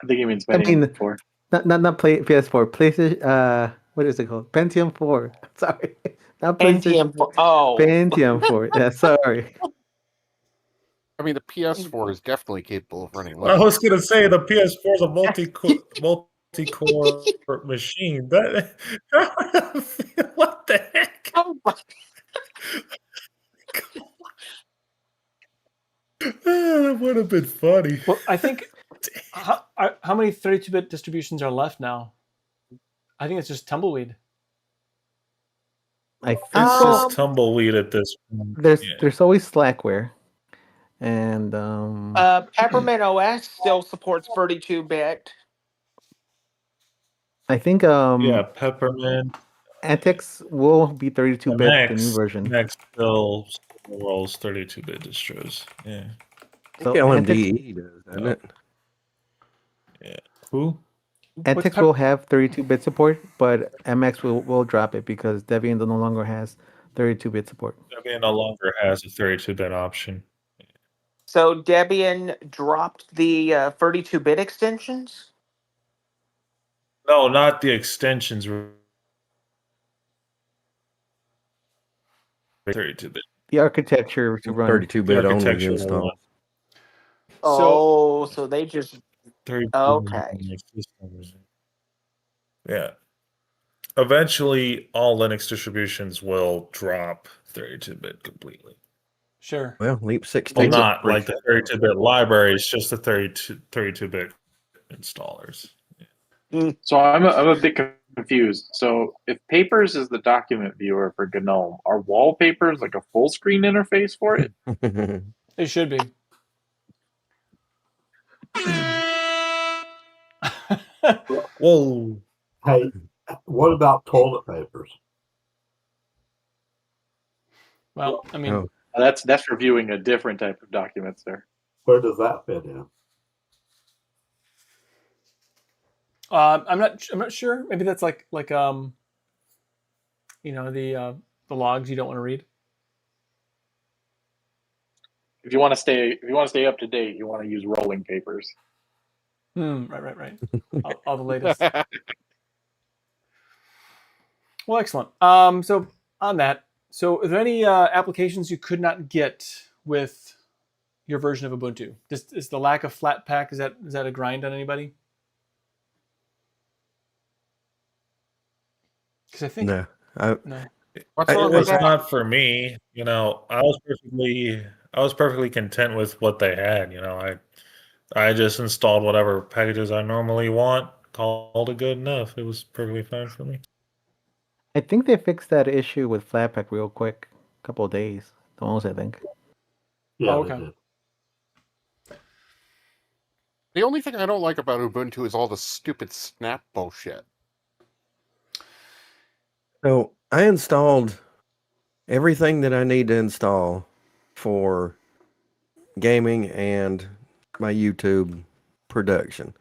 S3: I think he means
S2: I mean,
S3: Pentium 4.
S2: not PS4, PlayStation. What is it called? Pentium 4. Sorry, not PlayStation.
S4: Pentium. Oh,
S2: Pentium 4. Yeah, sorry.
S8: I mean, the PS4 is definitely capable of running
S7: I
S8: Linux.
S7: was gonna say the PS4 is a multi-core machine. That what the heck?
S4: oh my-
S7: That would have been funny.
S1: Well, I think how many 32-bit distributions are left now? I think it's just Tumbleweed.
S2: I think
S7: It's
S4: Um,
S7: just tumbleweed at this point.
S2: there's always Slackware, and
S4: Peppermint OS still supports 32-bit.
S2: I think
S7: Yeah, Peppermint.
S2: Antics will be 32-bit, the new
S7: MX
S2: version.
S7: still rolls 32-bit distros. Yeah.
S2: So
S6: LMDE does, doesn't it?
S7: Yeah. Who?
S2: Antics will have 32-bit support, but MX will drop it because Debian no longer has 32-bit support.
S7: Debian no longer has a 32-bit option.
S4: So Debian dropped the 32-bit extensions?
S7: No, not the extensions. 32-bit.
S2: The architecture to run
S6: 32-bit only
S7: architecture
S6: install.
S7: one.
S4: So they just
S7: 32-bit
S4: okay.
S7: systems. Yeah. Eventually, all Linux distributions will drop 32-bit completely.
S1: Sure.
S6: Well, Leap
S7: Well,
S6: 16.
S7: not like the 32-bit libraries, just the 32-bit installers.
S3: So I'm a bit confused. So if Papers is the document viewer for GNOME, are wallpapers like a full screen interface for it?
S1: It should be.
S7: Whoa.
S5: Hey, what about toilet papers?
S1: Well, I mean,
S6: Oh,
S3: That's reviewing a different type of documents there.
S5: Where does that fit in?
S1: I'm not sure. Maybe that's like you know, the logs you don't want to read.
S3: If you want to stay up to date, you want to use rolling papers.
S1: Right. all the latest. Well, excellent. So on that, so are there any applications you could not get with your version of Ubuntu? Is the lack of Flatpak, is that a grind on anybody? Because I think
S6: no.
S1: no.
S8: What's
S6: I-
S8: wrong
S7: It
S8: with
S7: was
S8: that?
S7: not for me. You know, I was perfectly content with what they had. You know, I just installed whatever packages I normally want, called it good enough. It was perfectly fine for me.
S2: I think they fixed that issue with Flatpak real quick. A couple of days. The most, I think.
S5: Yeah,
S1: Oh,
S5: they
S1: okay.
S5: did.
S8: The only thing I don't like about Ubuntu is all the stupid snap bullshit.
S6: So I installed everything that I need to install for gaming and my YouTube production.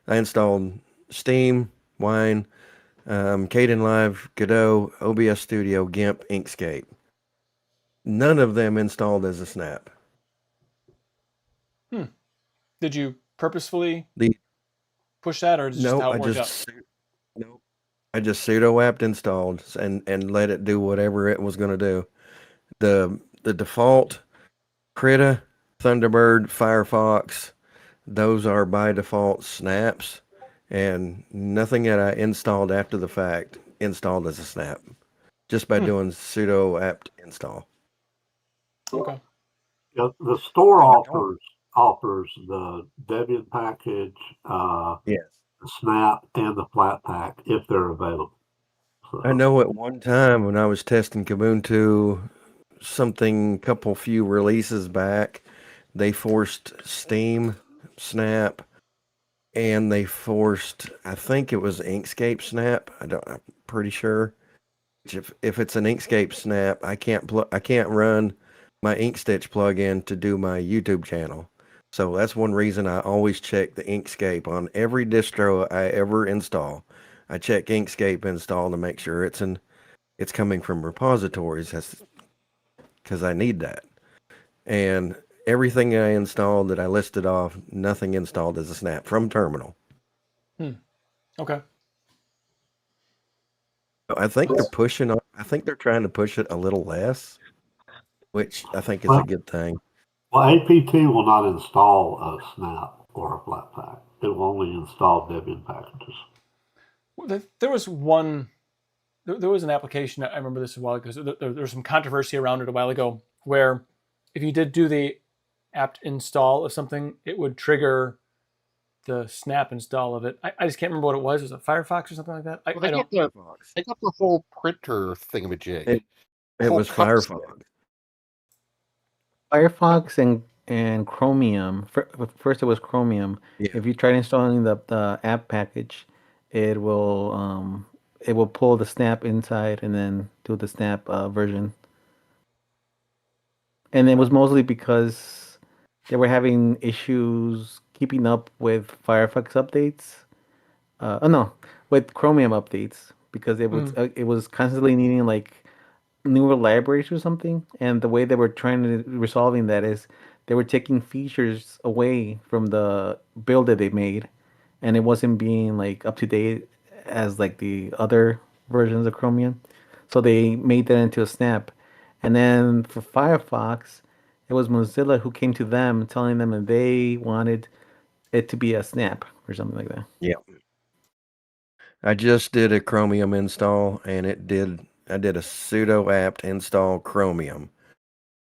S6: I installed Steam, Wine, Kdenlive, Godot, OBS Studio, GIMP, Inkscape. None of them installed as a snap.
S1: Did you purposefully
S6: The
S1: push that, or is it just
S6: no,
S1: how it
S6: I
S1: worked out?
S6: just no, I just sudo apt installed and let it do whatever it was going to do. The default Krita, Thunderbird, Firefox, those are by default snaps, and nothing that I installed after the fact installed as a snap, just by doing sudo apt install.
S1: Okay.
S5: Yeah, the store offers the Debian package,
S6: Yes.
S5: the Snap, and the Flatpak if they're available. So,
S6: I know at one time when I was testing Kubuntu, couple few releases back, they forced Steam, Snap, and they forced, I think it was Inkscape Snap. I'm pretty sure. If it's an Inkscape Snap, I can't run my Inkstitch plugin to do my YouTube channel. So that's one reason I always check the Inkscape on every distro I ever install. I check Inkscape install to make sure it's coming from repositories, because I need that. And everything I installed that I listed off, nothing installed as a snap from terminal.
S1: Okay.
S6: I think they're trying to push it a little less, which I think is a good thing.
S5: well, APT will not install a Snap or a Flatpak. It will only install Debian packages.
S1: There was an application, I remember this a while ago, there was some controversy around it a while ago, where if you did do the apt install of something, it would trigger the snap install of it. I just can't remember what it was. Was it Firefox or something like that?
S8: Well, they got the whole printer thingamajig.
S6: It
S8: Whole
S6: was
S8: cup
S6: Firefox.
S2: Firefox and Chromium. First, it was Chromium.
S6: Yeah.
S2: If you try installing the app package, it will pull the snap inside and then do the snap version. And it was mostly because they were having issues keeping up with Firefox updates. With Chromium updates, because it was constantly needing like newer libraries or something. And the way they were trying to resolving that is they were taking features away from the build that they made, and it wasn't being like up to date as like the other versions of Chromium. So they made that into a snap. And then for Firefox, it was Mozilla who came to them telling them that they wanted it to be a snap or something like that.
S6: Yeah. I just did a Chromium install, and I did a sudo apt install Chromium,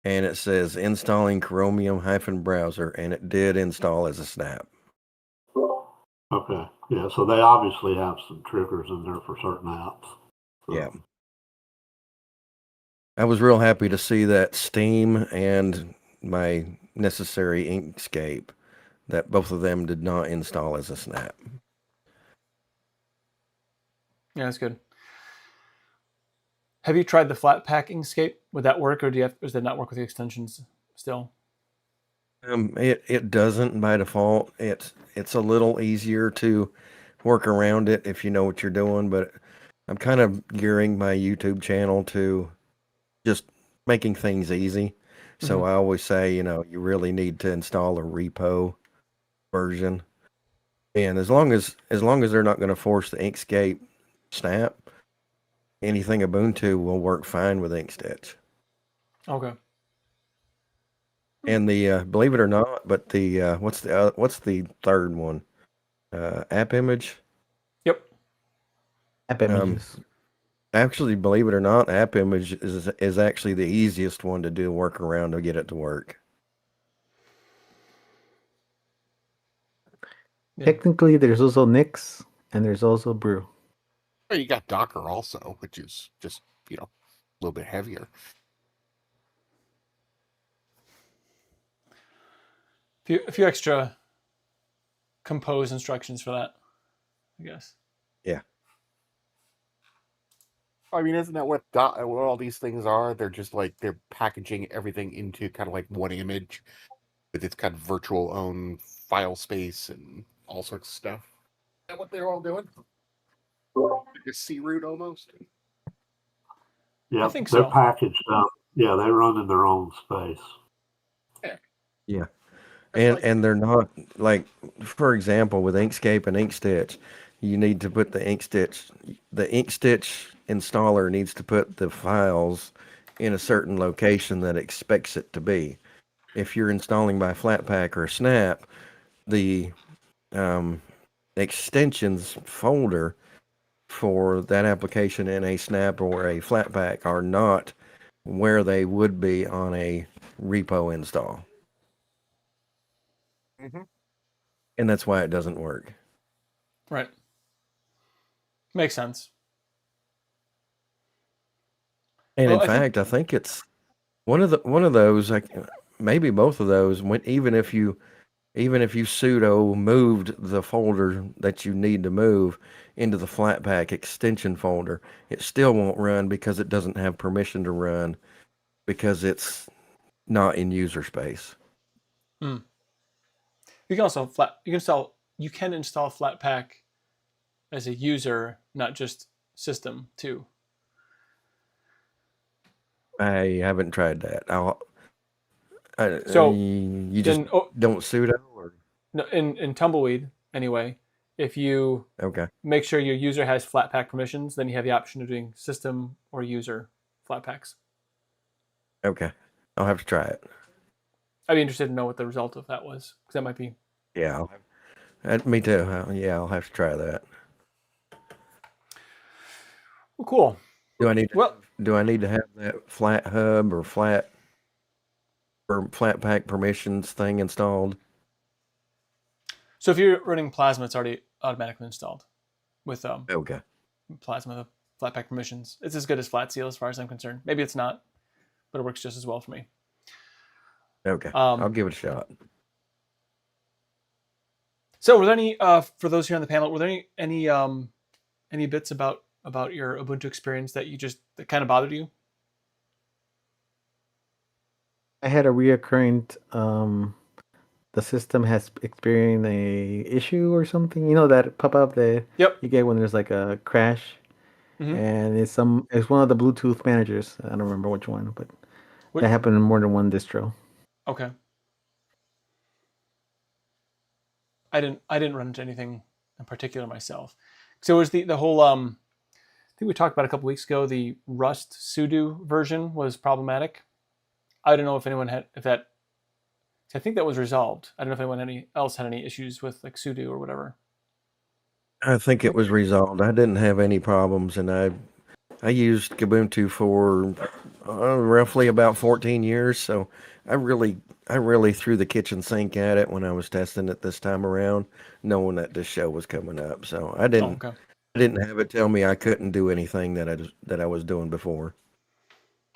S6: and it says installing Chromium-browser, and it did install as a snap.
S5: Okay. Yeah, so they obviously have some triggers in there for certain apps. So,
S6: Yeah. I was real happy to see that Steam and my necessary Inkscape, that both of them did not install as a snap.
S1: Yeah, that's good. Have you tried the Flatpak Inkscape? Would that work, or does that not work with the extensions still?
S6: It doesn't by default. It's a little easier to work around it if you know what you're doing, but I'm kind of gearing my YouTube channel to just making things easy. So I always say, you really need to install a repo version. And as long as they're not going to force the Inkscape snap, anything Ubuntu will work fine with Inkstitch.
S1: Okay.
S6: And the believe it or not, but the what's the third one? App Image.
S1: Yep.
S2: App images.
S6: Actually, believe it or not, App Image is actually the easiest one to do workaround to get it to work.
S1: Yeah.
S2: Technically, there's also Nix and there's also Brew.
S8: Well, you got Docker also, which is just, a little bit heavier.
S1: A few extra compose instructions for that, I guess.
S6: Yeah.
S8: I mean, isn't that what all these things are? They're just like, they're packaging everything into kind of like one image with its kind of virtual own file space and all sorts of stuff. Is that what they're all doing? Like a C root almost?
S5: yeah,
S1: I think
S5: they're
S1: so.
S5: packaged up. Yeah, they run in their own space.
S6: Yeah. And they're not, like, for example, with Inkscape and Inkstitch, you need to put the Inkstitch installer needs to put the files in a certain location that it expects it to be. If you're installing by Flatpak or Snap, the extensions folder for that application in a Snap or a Flatpak are not where they would be on a repo install.
S8: Mm-hmm.
S6: And that's why it doesn't work.
S1: Right. Makes sense.
S6: And
S1: Well,
S6: in fact, I think it's one of those, like maybe both of those. Even if you sudo moved the folder that you need to move into the Flatpak extension folder, it still won't run because it doesn't have permission to run because it's not in user space.
S1: You can also you can install Flatpak as a user, not just system too.
S6: I haven't tried that.
S1: So
S6: you just don't sudo, or
S1: no, in Tumbleweed anyway. If you make sure your user has Flatpak permissions, then you have the option of doing system or user Flatpaks.
S6: Okay, I'll have to try it.
S1: I'd be interested to know what the result of that was, because that might be.
S6: Yeah, me too. I'll have to try that.
S1: Well, cool.
S6: Do I need to have that flat hub or Flatpak permissions thing installed?
S1: So if you're running Plasma, it's already automatically installed with Plasma, the Flatpak permissions. It's as good as Flatseal as far as I'm concerned. Maybe it's not, but it works just as well for me.
S6: Okay, I'll give it a shot.
S1: So, were there any for those here on the panel? Were there any bits about your Ubuntu experience that kind of bothered you?
S2: I had a reoccurring the system has experienced a issue or something. That pop up that you get when there's like a crash, and it's one of the Bluetooth managers. I don't remember which one, but that happened in more than one distro.
S1: Okay. I didn't run into anything in particular myself. So it was the whole I think we talked about a couple weeks ago. The Rust sudo version was problematic. I don't know if anyone had I think that was resolved. I don't know if anyone else had any issues with like sudo or whatever.
S6: I think it was resolved. I didn't have any problems, and I used Kubuntu for roughly about 14 years, so I really threw the kitchen sink at it when I was testing it this time around, knowing that this show was coming up. So I
S1: Oh,
S6: didn't
S1: okay.
S6: have it tell me I couldn't do anything that I was doing before.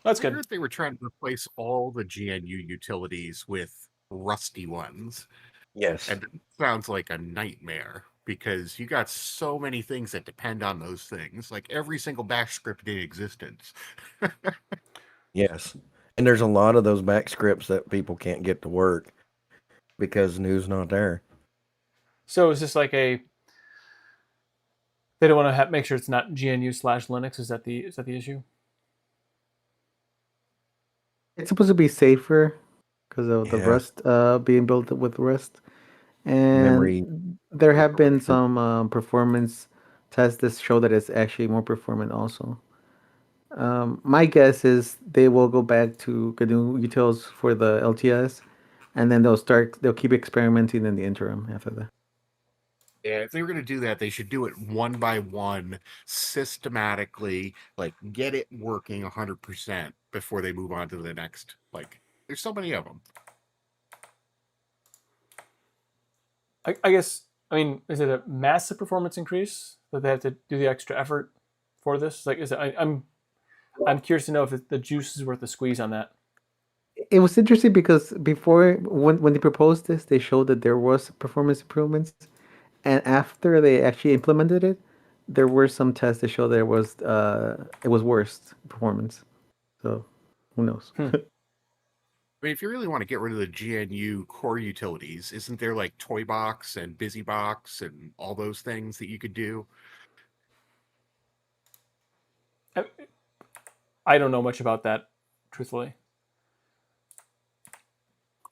S1: That's
S8: I
S1: good.
S8: heard they were trying to replace all the GNU utilities with rusty ones.
S6: Yes.
S8: And it sounds like a nightmare because you got so many things that depend on those things, like every single bash script in existence.
S6: Yes. And there's a lot of those back scripts that people can't get to work because GNU's not there.
S1: So is this like a? They don't want to make sure it's not GNU/Linux. Is that the issue?
S2: It's supposed to be safer because of the
S6: Yeah.
S2: Rust being built with Rust,
S6: Memory.
S2: and there have been some performance tests that show that it's actually more performant also. My guess is they will go back to GNU utils for the LTS, and then they'll keep experimenting in the interim after that.
S8: Yeah, if they were going to do that, they should do it one by one, systematically, like get it working 100% before they move on to the next. Like, there's so many of them.
S1: I guess. I mean, is it a massive performance increase that they have to do the extra effort for this? Like, is it? I'm curious to know if the juice is worth the squeeze on that.
S2: It was interesting because before when they proposed this, they showed that there was performance improvements, and after they actually implemented it, there were some tests that showed that it was worse performance. So who knows?
S8: I mean, if you really want to get rid of the GNU core utilities, isn't there like Toybox and BusyBox and all those things that you could do?
S1: I don't know much about that, truthfully.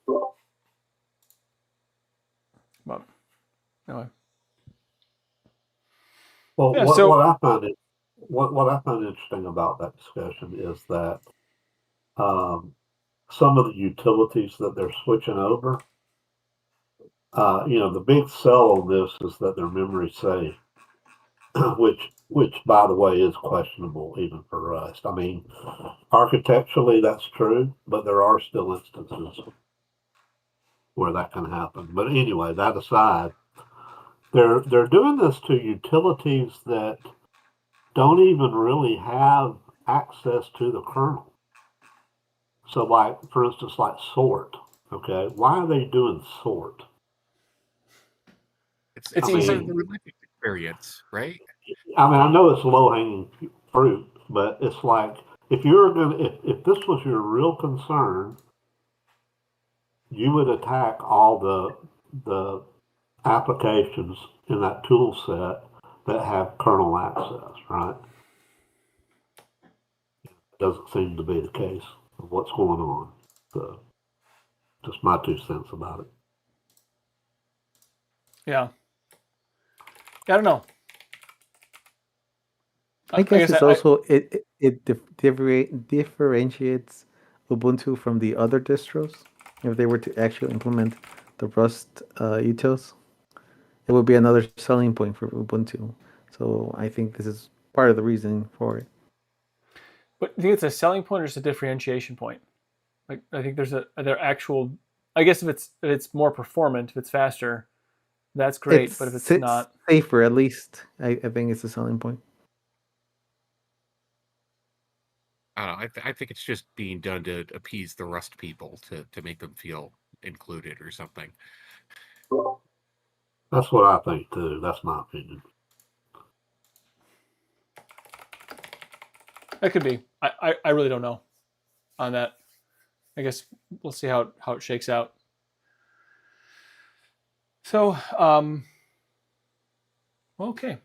S1: But anyway.
S5: Well,
S1: Yeah,
S5: what I find interesting about that discussion is that some of the utilities that they're switching over, the big sell on this is that they're memory safe, which by the way is questionable even for Rust. I mean, architecturally that's true, but there are still instances where that can happen. But anyway, that aside, they're doing this to utilities that don't even really have access to the kernel. So, like for instance, like sort. Okay, why are they doing sort?
S1: It's
S8: part
S1: easy.
S8: of the Linux experience, right?
S5: I mean, I know it's low hanging fruit, but it's like if this was your real concern, you would attack all the applications in that tool set that have kernel access, right? Doesn't seem to be the case of what's going on. So, just my 2 cents about it.
S1: Yeah. I don't know.
S2: I guess it's also it differentiates Ubuntu from the other distros. If they were to actually implement the Rust utils, it would be another selling point for Ubuntu. So I think this is part of the reason for it.
S1: But do you think it's a selling point or just a differentiation point? Like I think there's their actual. I guess if it's more performant, if it's faster, that's great. But if it's not
S2: safer, at least I think it's a selling point.
S8: I don't know. I think it's just being done to appease the Rust people to make them feel included or something.
S5: That's what I think too. That's my opinion.
S1: That could be. I really don't know on that. I guess we'll see how it shakes out. So, okay.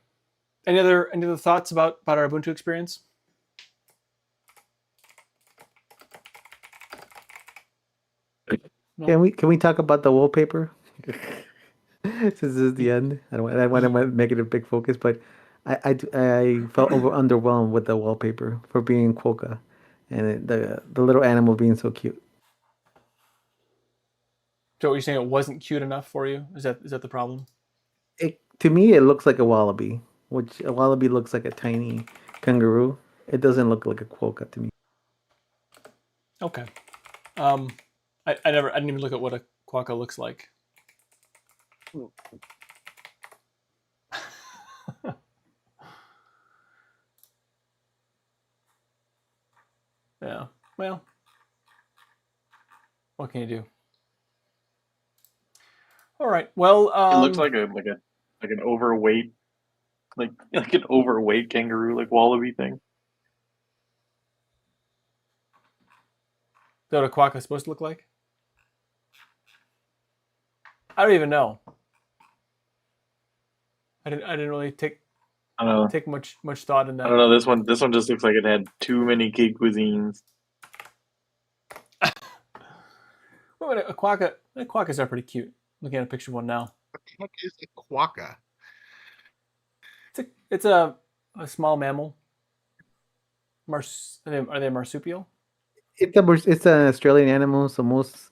S1: Any other thoughts about our Ubuntu experience?
S2: No. Can we talk about the wallpaper? Since this is the end, I don't want to make it a big focus, but I felt underwhelmed with the wallpaper for being Quokka, and the little animal being so cute.
S1: So, you're saying it wasn't cute enough for you? Is that the problem?
S2: To me, it looks like a wallaby, which a wallaby looks like a tiny kangaroo, it doesn't look like a Quokka to me.
S1: Okay. I didn't even look at what a Quokka looks like. Yeah. Well, what can you do? All right. Well,
S3: It looks like an overweight like an overweight kangaroo like wallaby thing.
S1: Is that what a Quokka is supposed to look like? I don't even know. I didn't really take
S3: I don't know.
S1: take much thought in that.
S3: I don't know. This one just looks like it had too many key cuisines.
S1: Well, a Quokka. The Quokkas are pretty cute. Looking at a picture of one now.
S8: What the heck is a Quokka?
S1: It's a small mammal. Are they marsupial?
S2: It's an Australian animal, so most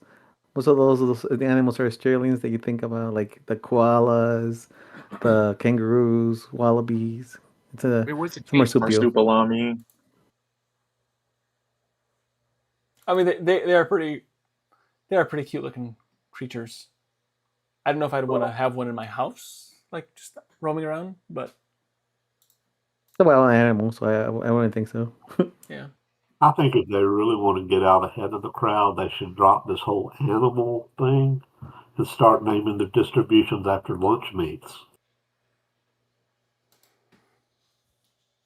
S2: of those the animals are Australians that you think about, like the koalas, the kangaroos, wallabies. It's a
S8: What's it?
S2: marsupial.
S3: Marsupilami.
S1: I mean, they are pretty cute looking creatures. I don't know if I'd want to have one in my house, like just roaming around, but
S2: It's a wild animal, so I wouldn't think so.
S1: yeah.
S5: I think if they really want to get out ahead of the crowd, they should drop this whole animal thing and start naming the distributions after lunch meats.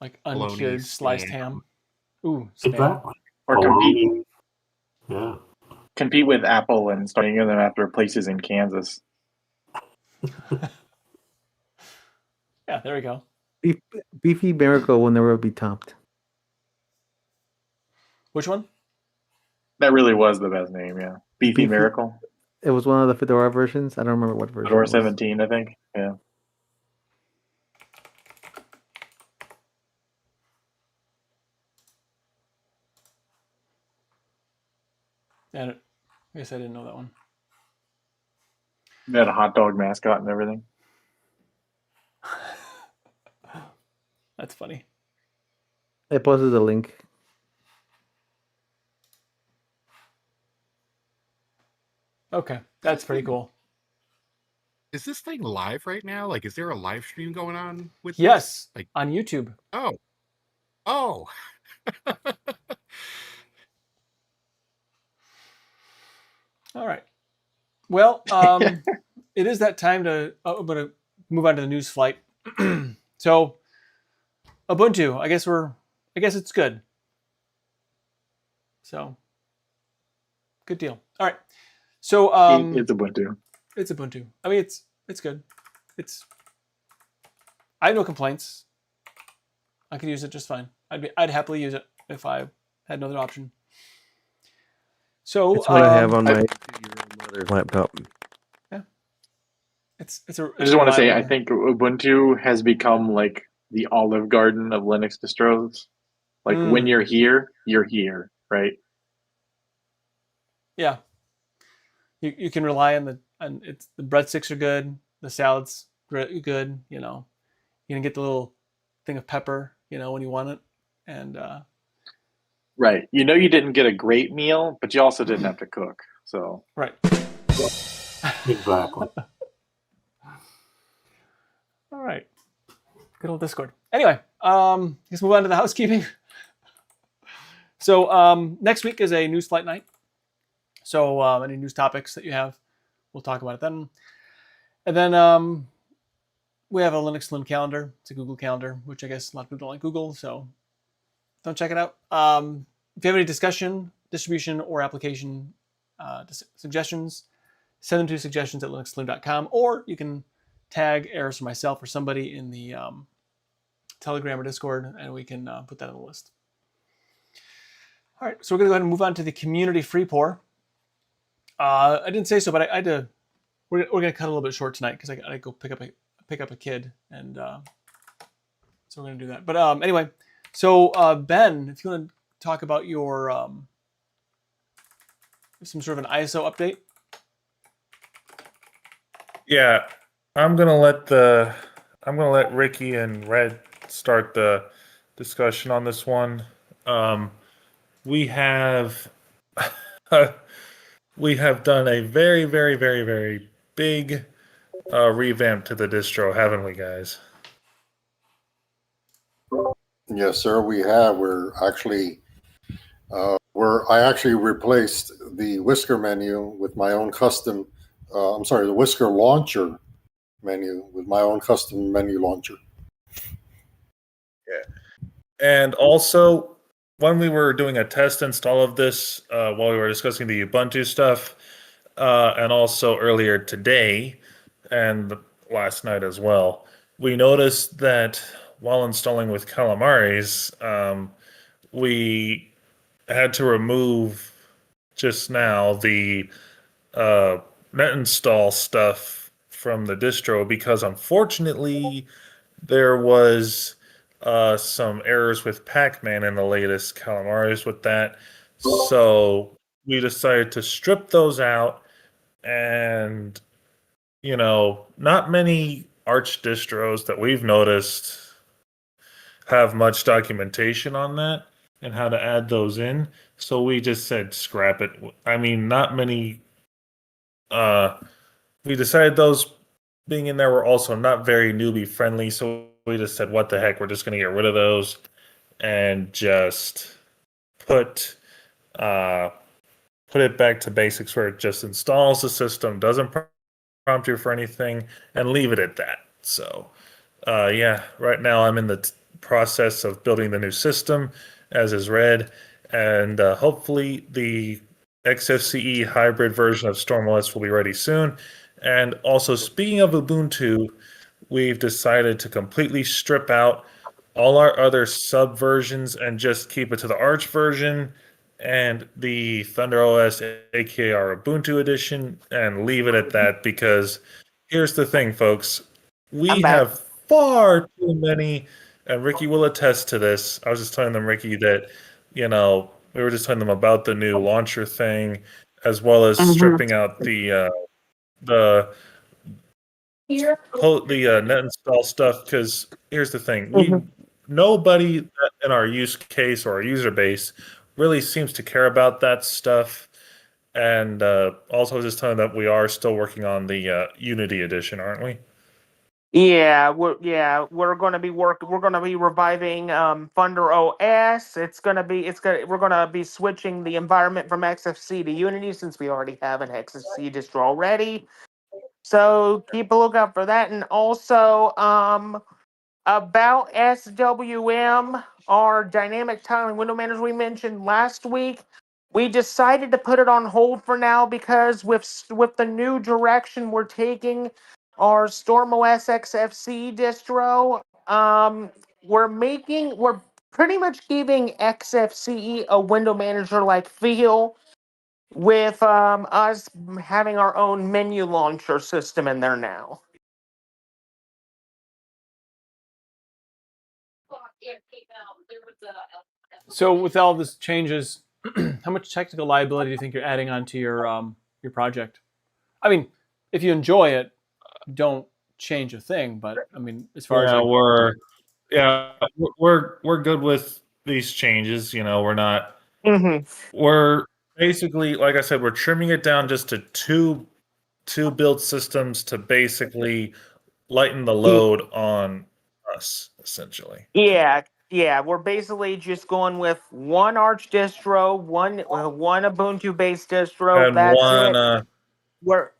S1: Like
S8: Bologna,
S1: uncured sliced
S8: spam.
S1: ham. Ooh, spam.
S5: Exactly.
S3: Or
S5: Bologna. Yeah.
S3: compete with Apple and start naming them after places in Kansas.
S1: Yeah, there we go.
S2: Beefy Miracle will never be topped.
S1: Which one?
S3: That really was the best name, yeah. Beefy
S2: Beefy.
S3: Miracle.
S2: It was one of the Fedora versions. I don't remember what version.
S3: Fedora
S2: it was.
S3: 17, I think. Yeah.
S1: Yeah, I guess I didn't know that one.
S3: They had a hot dog mascot and everything.
S1: That's funny.
S2: I posted the link.
S1: Okay, that's pretty cool.
S8: Is this thing live right now? Like, is there a live stream going on with
S1: Yes,
S8: this? Like,
S1: on YouTube.
S8: oh.
S1: All right. Well, it is that time to. I'm going to move on to the news flight. So, Ubuntu. I guess it's good. So, good deal. All right. So,
S3: It's Ubuntu.
S1: it's Ubuntu. I mean, it's good. I have no complaints. I could use it just fine. I'd happily use it if I had another option. So
S6: It's what I have on my 2-year-old mother's laptop.
S1: It's
S3: I just want to say, I
S1: reliable.
S3: think Ubuntu has become like the Olive Garden of Linux distros. Like when you're here, right?
S1: Yeah. You can rely on the breadsticks are good, the salad's good, you know. You can get the little thing of pepper, you know, when you want it. And
S3: Right. You know you didn't get a great meal, but you also didn't have to cook. So
S1: right.
S5: Exactly.
S1: All right. Good old Discord. Anyway, let's move on to the housekeeping. So next week is a news flight night. So any news topics that you have, we'll talk about it then. And then we have a Linux Saloon calendar. It's a Google calendar, which I guess a lot of people don't like Google, so don't check it out. If you have any discussion, distribution, or application suggestions, send them to suggestions@linuxsaloon.com, or you can tag Eris or myself or somebody in the Telegram or Discord, and we can put that on the list. All right, so we're going to go ahead and move on to the community free pour. I didn't say so, but I had to. We're going to cut a little bit short tonight because I got to go pick up a kid, and so we're going to do that. But anyway, so Ben, if you want to talk about your some sort of an ISO update.
S7: Yeah, I'm gonna let Ricky and Red start the discussion on this one. We have we have done a very, very, very, very big revamp to the distro, haven't we, guys?
S9: Yes, sir, we have. I actually replaced the Whisker menu with my own custom. The Whisker launcher menu with my own custom menu launcher.
S7: Yeah. And also, when we were doing a test install of this, while we were discussing the Ubuntu stuff, and also earlier today and last night as well, we noticed that while installing with Calamares, we had to remove just now the net install stuff from the distro because unfortunately there was some errors with Pac-Man in the latest Calamares with that. So we decided to strip those out, and not many Arch distros that we've noticed have much documentation on that and how to add those in. So we just said scrap it. I mean, not many. We decided those being in there were also not very newbie friendly. So we just said, what the heck? We're just going to get rid of those and just put it back to basics where it just installs the system, doesn't prompt you for anything, and leave it at that. So, right now I'm in the process of building the new system, as is read, and hopefully the XFCE hybrid version of StormOS will be ready soon. And also, speaking of Ubuntu, we've decided to completely strip out all our other subversions and just keep it to the Arch version and the ThunderOS, aka our Ubuntu edition, and leave it at that. Because here's the thing, folks, we have far too many, and Ricky will attest to this. I was just telling them, Ricky, that we were just telling them about the new launcher thing, as well as stripping out the net install stuff. Because here's the thing, nobody in our use case or our user base really seems to care about that stuff. And also just telling them that we are still working on the Unity edition, aren't we?
S4: Yeah, we're going to be we're going to be reviving ThunderOS. We're going to be switching the environment from XFC to Unity since we already have an XFC distro already. So keep a lookout for that. And also about SWM, our dynamic tiling window manager we mentioned last week. We decided to put it on hold for now because with the new direction we're taking our StormOS XFC distro, we're pretty much giving XFCE a window manager like feel with us having our own menu launcher system in there now.
S1: So with all these changes, how much technical liability do you think you're adding onto your project? I mean, if you enjoy it, don't change a thing. But I mean, as far as
S7: we're good with these changes. We're not. We're basically, like I said, we're trimming it down just to two build systems to basically lighten the load on us, essentially.
S4: Yeah, we're basically just going with one Arch distro, one Ubuntu based distro.
S7: And
S4: that's
S7: one,
S4: it.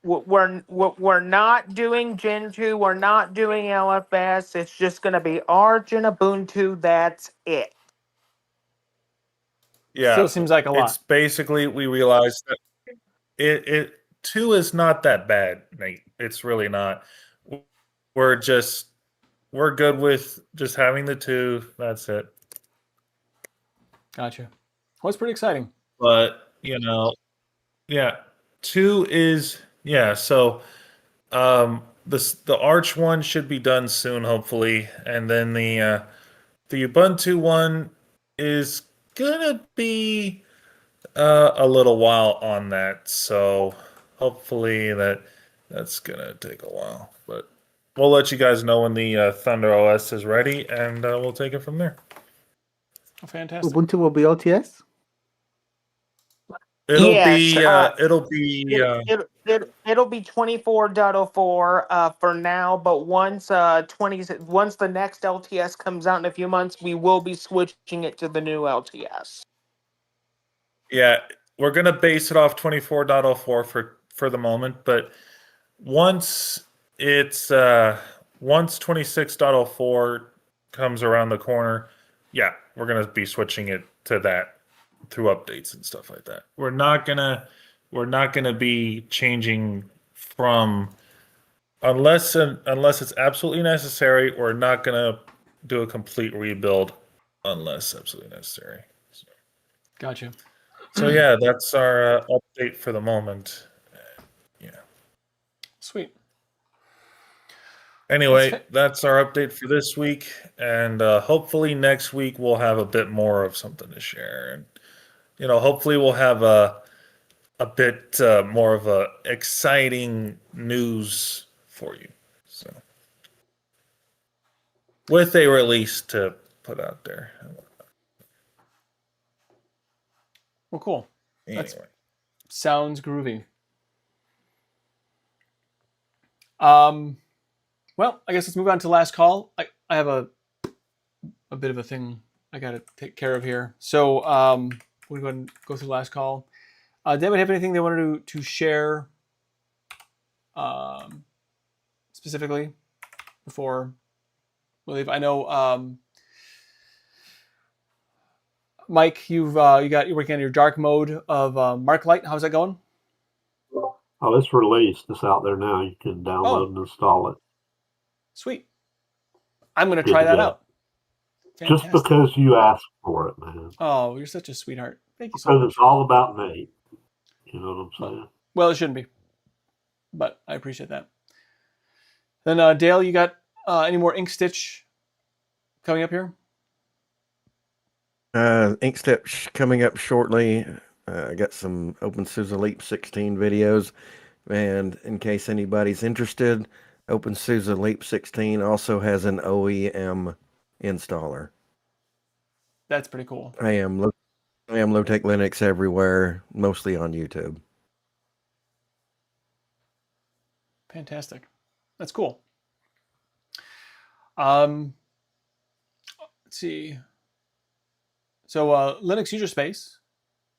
S4: We're not doing Gentoo. We're not doing LFS. It's just going to be Arch and Ubuntu. That's it.
S7: Yeah,
S1: still seems like a lot.
S7: It's basically, we realized that it two is not that bad, Nate. It's really not. We're good with just having the two. That's it.
S1: Gotcha. Well, it's pretty exciting.
S7: But two is So, the Arch one should be done soon, hopefully, and then the Ubuntu one is gonna be a little while on that. So hopefully that's gonna take a while, but we'll let you guys know when the ThunderOS is ready, and we'll take it from there.
S1: Oh, fantastic.
S2: Ubuntu will be LTS?
S7: It'll
S4: Yes,
S7: be it'll be
S4: it'll be 24.04 for now, but once once the next LTS comes out in a few months, we will be switching it to the new LTS.
S7: yeah, we're gonna base it off 24.04 for the moment, but once it's once 26.04 comes around the corner, yeah, we're gonna be switching it to that through updates and stuff like that. We're not gonna be changing from unless it's absolutely necessary. We're not gonna do a complete rebuild unless absolutely necessary.
S1: Gotcha.
S7: So yeah, that's our update for the moment. Yeah.
S1: Sweet.
S7: Anyway, that's our update for this week, and hopefully next week we'll have a bit more of something to share, and hopefully we'll have a bit more of a exciting news for you. So, with a release to put out there.
S1: Well, cool.
S7: Anyway.
S1: Sounds groovy. Well, I guess let's move on to last call. I have a bit of a thing I got to take care of here. So we'll go ahead and go through the last call. Did anyone have anything they wanted to share specifically before we leave? I know, Mike, you're working on your dark mode of Marklight. How's that going?
S5: Oh, it's released. It's out there now. You can download and install it.
S1: Sweet. I'm going to try that out.
S5: Fantastic. Just because you asked for it, man.
S1: Oh, you're such a sweetheart. Thank you so much.
S5: Because it's all about Nate. You know what I'm saying?
S1: Well, it shouldn't be. But I appreciate that. Then, Dale, you got any more Ink Stitch coming up here?
S6: Ink Stitch coming up shortly. I got some OpenSUSE Leap 16 videos. And in case anybody's interested, OpenSUSE Leap 16 also has an OEM installer.
S1: That's pretty cool.
S6: I am low-tech Linux everywhere, mostly on YouTube.
S1: Fantastic. That's cool. Let's see. So Linux User Space,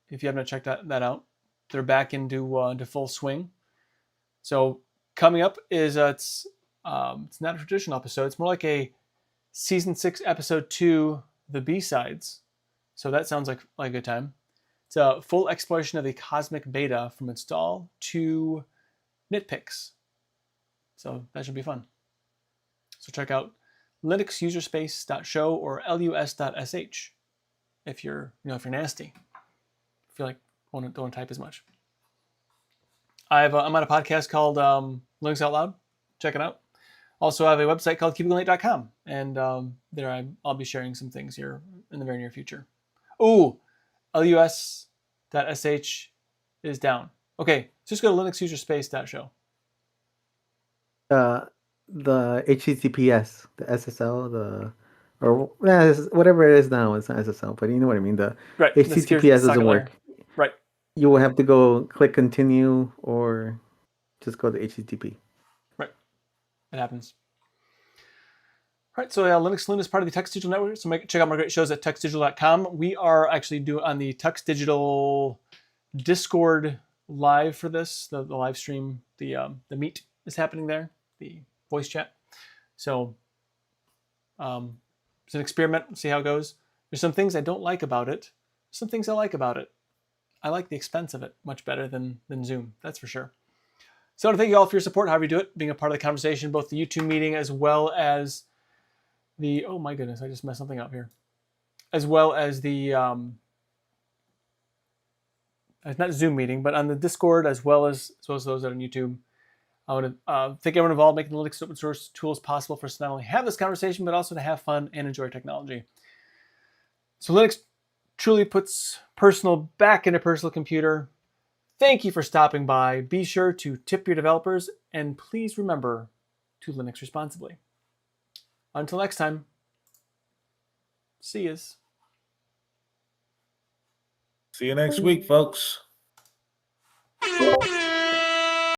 S1: if you haven't checked that out, they're back into full swing. So coming up is it's not a traditional episode. It's more like a season 6 episode 2, the B-sides. So that sounds like a good time. It's a full exploration of the Cosmic Beta from install to nitpicks. So that should be fun. So check out linuxuserspace.show or lus.sh if you're nasty. Feel like don't want to type as much. I'm on a podcast called Linux Out Loud. Check it out. Also, I have a website called keepitgoinglate.com, and there I'll be sharing some things here in the very near future. Ooh, lus.sh is down. Okay, so just go to linuxuserspace.show.
S2: The HTTPS, the SSL, or whatever it is now. It's not SSL, but you know what I mean. The
S1: right.
S2: HTTPS doesn't work.
S1: Right.
S2: You will have to go click continue or just go to HTTP.
S1: Right. It happens. All right. So Linux Saloon is part of the Tux Digital Network. So check out my great shows at tuxdigital.com. We are actually doing on the Tux Digital Discord live for this, the live stream. The meet is happening there, the voice chat. So it's an experiment. See how it goes. There's some things I don't like about it. Some things I like about it. I like the expense of it much better than Zoom. That's for sure. So I want to thank you all for your support, however you do it, being a part of the conversation, both the YouTube meeting as well as the, oh my goodness, I just messed something up here. As well as the, not Zoom meeting, but on the Discord as well as those that are on YouTube. I want to thank everyone involved making the Linux open source tools possible for us to not only have this conversation, but also to have fun and enjoy technology. So Linux truly puts personal back into personal computer. Thank you for stopping by. Be sure to tip your developers, and please remember to Linux responsibly. Until next time, see yous.
S7: See you next week, folks.